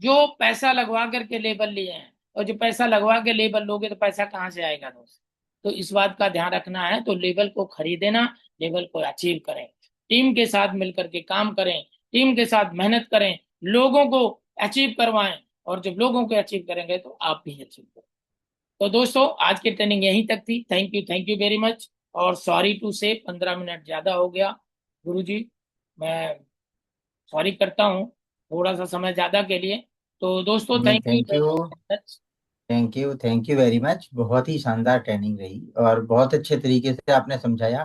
जो पैसा लगवा करके लेबल लिए हैं। और जो पैसा लगवा के लेबल लोगे तो पैसा कहाँ से आएगा दोस्त? तो इस बात का ध्यान रखना है। तो लेबल को खरीदे ना, लेबल को अचीव करें, टीम के साथ मिलकर के काम करें, टीम के साथ मेहनत करें, लोगों को अचीव करवाएं। और जब लोगों को अचीव करेंगे तो आप भी अचीव करें। तो दोस्तों आज की ट्रेनिंग यहीं तक थी। Thank you very much. और सॉरी टू से 15 मिनट ज्यादा हो गया गुरुजी, मैं सॉरी करता हूँ थोड़ा सा समय ज्यादा के लिए। तो दोस्तों नहीं, thank you thank you. Very much. Thank you very much. बहुत ही शानदार ट्रेनिंग रही और बहुत अच्छे तरीके से आपने समझाया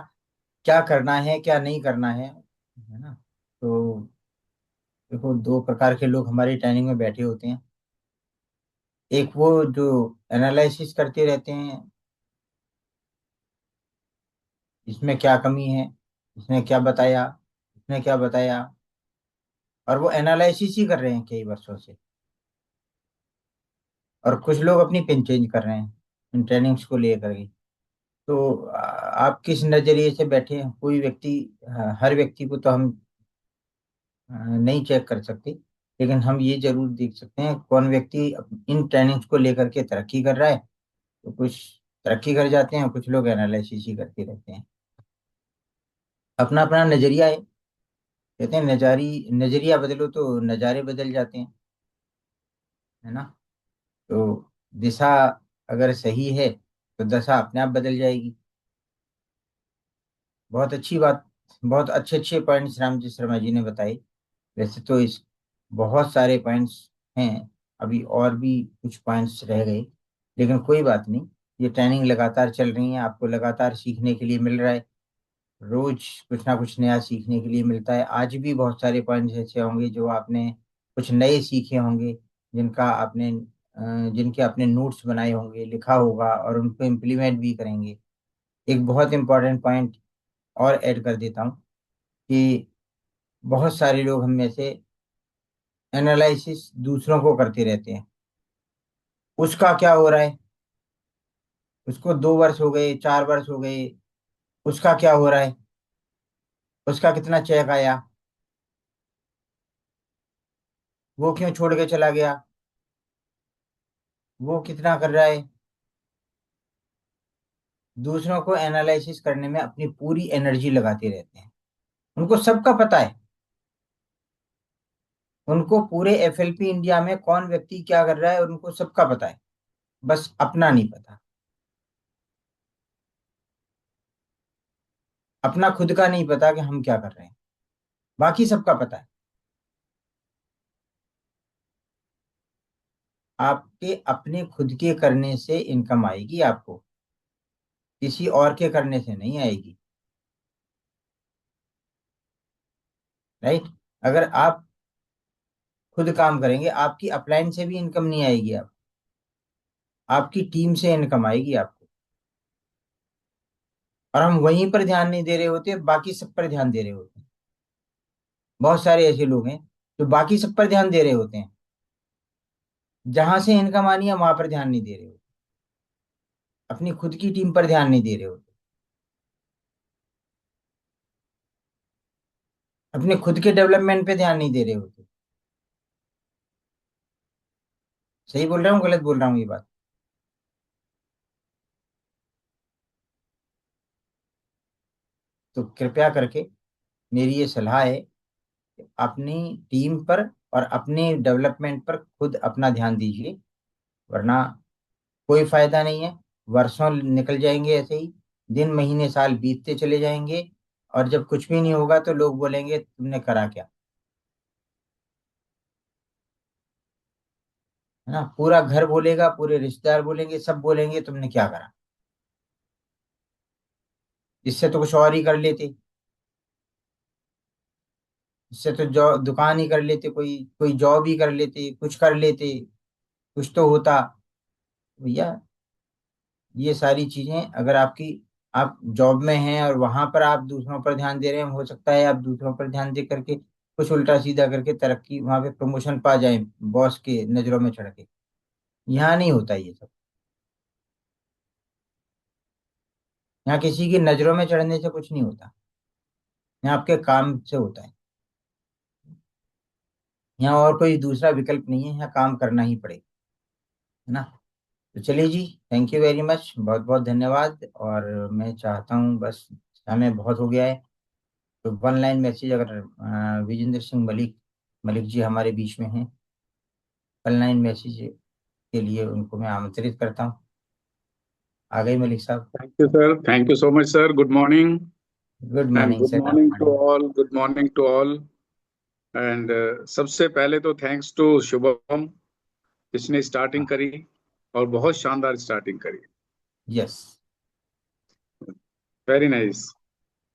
क्या करना है क्या नहीं करना है ना। तो देखो, दो प्रकार के लोग हमारी ट्रेनिंग में बैठे होते हैं। एक वो जो एनालिसिस करते रहते हैं, इसमें क्या कमी है, इसने क्या बताया, इसने क्या बताया, और वो एनालिसिस ही कर रहे हैं कई वर्षों से। और कुछ लोग अपनी पिन चेंज कर रहे हैं इन ट्रेनिंग्स को लेकर के। तो आप किस नजरिए से बैठे हैं, कोई व्यक्ति, हर व्यक्ति को तो हम नहीं चेक कर सकते, लेकिन हम ये जरूर देख सकते हैं कौन व्यक्ति इन ट्रेनिंग्स को लेकर के तरक्की कर रहा है। तो कुछ तरक्की कर जाते हैं, कुछ लोग एनालिसिस ही करते रहते हैं। अपना अपना नजरिया है। कहते हैं नजरिया बदलो तो नजारे बदल जाते हैं, है ना। तो दिशा अगर सही है तो दशा अपने आप बदल जाएगी। बहुत अच्छी बात, बहुत अच्छे अच्छे पॉइंट्स राम जी शर्मा जी ने बताए। वैसे तो इस बहुत सारे पॉइंट्स हैं, अभी और भी कुछ पॉइंट्स रह गए, लेकिन कोई बात नहीं। ये ट्रेनिंग लगातार चल रही है, आपको लगातार सीखने के लिए मिल रहा है। रोज कुछ ना कुछ नया सीखने के लिए मिलता है। आज भी बहुत सारे पॉइंट्स ऐसे होंगे जो आपने कुछ नए सीखे होंगे, जिनके आपने नोट्स बनाए होंगे, लिखा होगा और उनको इम्प्लीमेंट भी करेंगे। एक बहुत इंपॉर्टेंट पॉइंट और ऐड कर देता हूँ कि बहुत सारे लोग हम में से एनालिसिस दूसरों को करते रहते हैं। उसका क्या हो रहा है, उसको 2 वर्ष हो गए, 4 वर्ष हो गए, उसका क्या हो रहा है, उसका कितना चेक आया, वो क्यों छोड़ के चला गया, वो कितना कर रहा है। दूसरों को एनालिसिस करने में अपनी पूरी एनर्जी लगाते रहते हैं। उनको सबका पता है, उनको पूरे एफएलपी इंडिया में कौन व्यक्ति क्या कर रहा है उनको सबका पता है, बस अपना नहीं पता। अपना खुद का नहीं पता कि हम क्या कर रहे हैं, बाकी सबका पता है। आपके अपने खुद के करने से इनकम आएगी आपको, किसी और के करने से नहीं आएगी, राइट। अगर आप खुद काम करेंगे, आपकी अपलाइन से भी इनकम नहीं आएगी, आप आपकी टीम से इनकम आएगी आपको। और हम वहीं पर ध्यान नहीं दे रहे होते, बाकी सब पर ध्यान दे रहे होते हैं। बहुत सारे ऐसे लोग हैं जो बाकी सब पर ध्यान दे रहे होते हैं, जहां से इनकम आनी है वहां पर ध्यान नहीं दे रहे होते, अपनी खुद की टीम पर ध्यान नहीं दे रहे होते, अपने खुद के डेवलपमेंट पे ध्यान नहीं दे रहे होते। सही बोल रहा हूँ गलत बोल रहा हूँ ये बात? तो कृपया करके मेरी ये सलाह है कि अपनी टीम पर और अपने डेवलपमेंट पर खुद अपना ध्यान दीजिए, वरना कोई फायदा नहीं है। वर्षों निकल जाएंगे ऐसे ही, दिन महीने साल बीतते चले जाएंगे, और जब कुछ भी नहीं होगा तो लोग बोलेंगे तुमने करा क्या, है ना। पूरा घर बोलेगा, पूरे रिश्तेदार बोलेंगे, सब बोलेंगे तुमने क्या करा। इससे तो कुछ और ही कर लेते। इससे तो जॉब, दुकान ही कर लेते, कोई कोई जॉब ही कर लेते, कुछ कर लेते, कुछ तो होता। भैया ये सारी चीजें अगर आपकी, आप जॉब में हैं और वहां पर आप दूसरों पर ध्यान दे रहे हैं, हो सकता है आप दूसरों पर ध्यान दे करके कुछ उल्टा सीधा करके तरक्की, वहां पे प्रमोशन पा जाए बॉस के नजरों में चढ़ के। यहाँ नहीं होता ये सब। यहाँ किसी की नजरों में चढ़ने से कुछ नहीं होता। यहाँ आपके काम से होता है। यहाँ और कोई दूसरा विकल्प नहीं है, यहाँ काम करना ही पड़ेगा, है ना। तो चलिए जी, थैंक यू वेरी मच, बहुत बहुत धन्यवाद। और मैं चाहता हूँ, बस समय बहुत हो गया है, तो वन लाइन मैसेज अगर विजेंद्र सिंह मलिक मलिक जी हमारे बीच में हैं, वन लाइन मैसेज के लिए उनको मैं आमंत्रित करता हूँ। आ गए मलिक साहब। Thank you, sir. Thank you so much, sir. Good morning. Good And morning good sir, good morning to morning. all. Good morning to all. And सबसे पहले तो थैंक्स टू शुभम, जिसने स्टार्टिंग करी और बहुत शानदार स्टार्टिंग करी। यस। Very nice.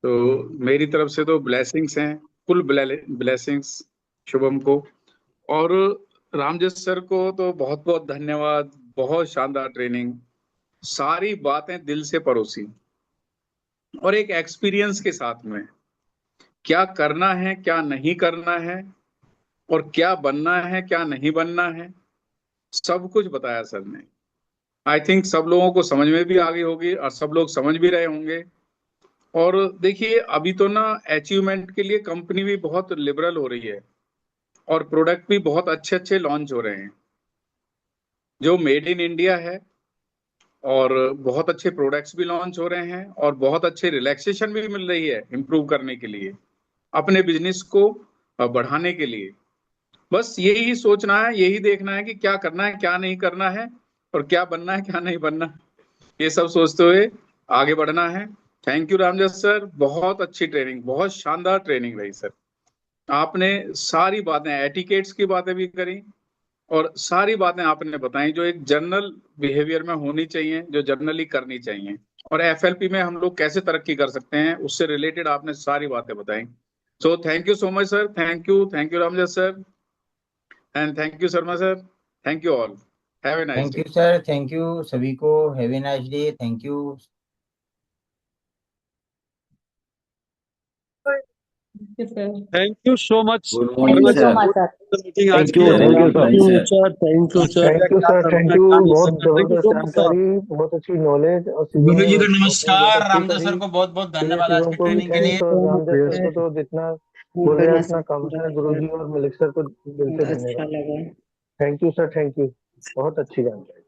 तो मेरी तरफ से तो ब्लेसिंग्स हैं, फुल ब्लेसिंग्स शुभम को। और रामजस सर को तो बहुत बहुत धन्यवाद। बहुत शानदार ट्रेनिंग, सारी बातें दिल से परोसी और एक एक्सपीरियंस के साथ में क्या करना है, क्या नहीं करना है, और क्या बनना है, क्या नहीं बनना है, सब कुछ बताया सर ने। आई थिंक सब लोगों को समझ में भी आ गई होगी और सब लोग समझ भी रहे होंगे। और देखिए, अभी तो ना अचीवमेंट के लिए कंपनी भी बहुत लिबरल हो रही है और प्रोडक्ट भी बहुत अच्छे अच्छे लॉन्च हो रहे हैं जो मेड इन इंडिया है। और बहुत अच्छे प्रोडक्ट्स भी लॉन्च हो रहे हैं और बहुत अच्छे रिलैक्सेशन भी मिल रही है इम्प्रूव करने के लिए, अपने बिजनेस को बढ़ाने के लिए। बस यही सोचना है, यही देखना है कि क्या करना है, क्या नहीं करना है, और क्या बनना है, क्या नहीं बनना है। ये सब सोचते हुए आगे बढ़ना है। थैंक यू रामजस सर, बहुत अच्छी ट्रेनिंग, बहुत शानदार ट्रेनिंग रही सर। आपने सारी बातें, एटिकेट्स की बातें भी करी और सारी बातें आपने बताई जो एक जर्नल बिहेवियर में होनी चाहिए, जो जर्नली करनी चाहिए। और एफएलपी में हम लोग कैसे तरक्की कर सकते हैं, उससे रिलेटेड आपने सारी बातें बताई। So thank you so much sir. Thank you Ramjas sir, and thank you Sharma sir. Thank you all. Have a nice thank day. You sir, thank you सभी को। Have a nice day. Thank you. Thank you so much. Good morning sir. Meeting आज thank की you और thank you आपका thank sir. Future, thank you sir, thank you क्या sir, करना thank है you. क्या नहीं बहुत करना। थैंक यू जबरदस्त सो मच सर। जानकारी, बहुत अच्छी नॉलेज। और शिवम गुरु जी को आपने बहुत नमस्कार। अच्छी रामदास करी। सर को बहुत बहुत ठीक है, धन्यवाद आज शिवम की को भी ट्रेनिंग के लिए। थैंक्स, और रामजस सर को तो जितना बोले उतना कम है। गुरु जी और मलिक सर को दिल से अच्छा धन्यवाद। लगा। Thank you sir, thank you. बहुत अच्छी जानकारी।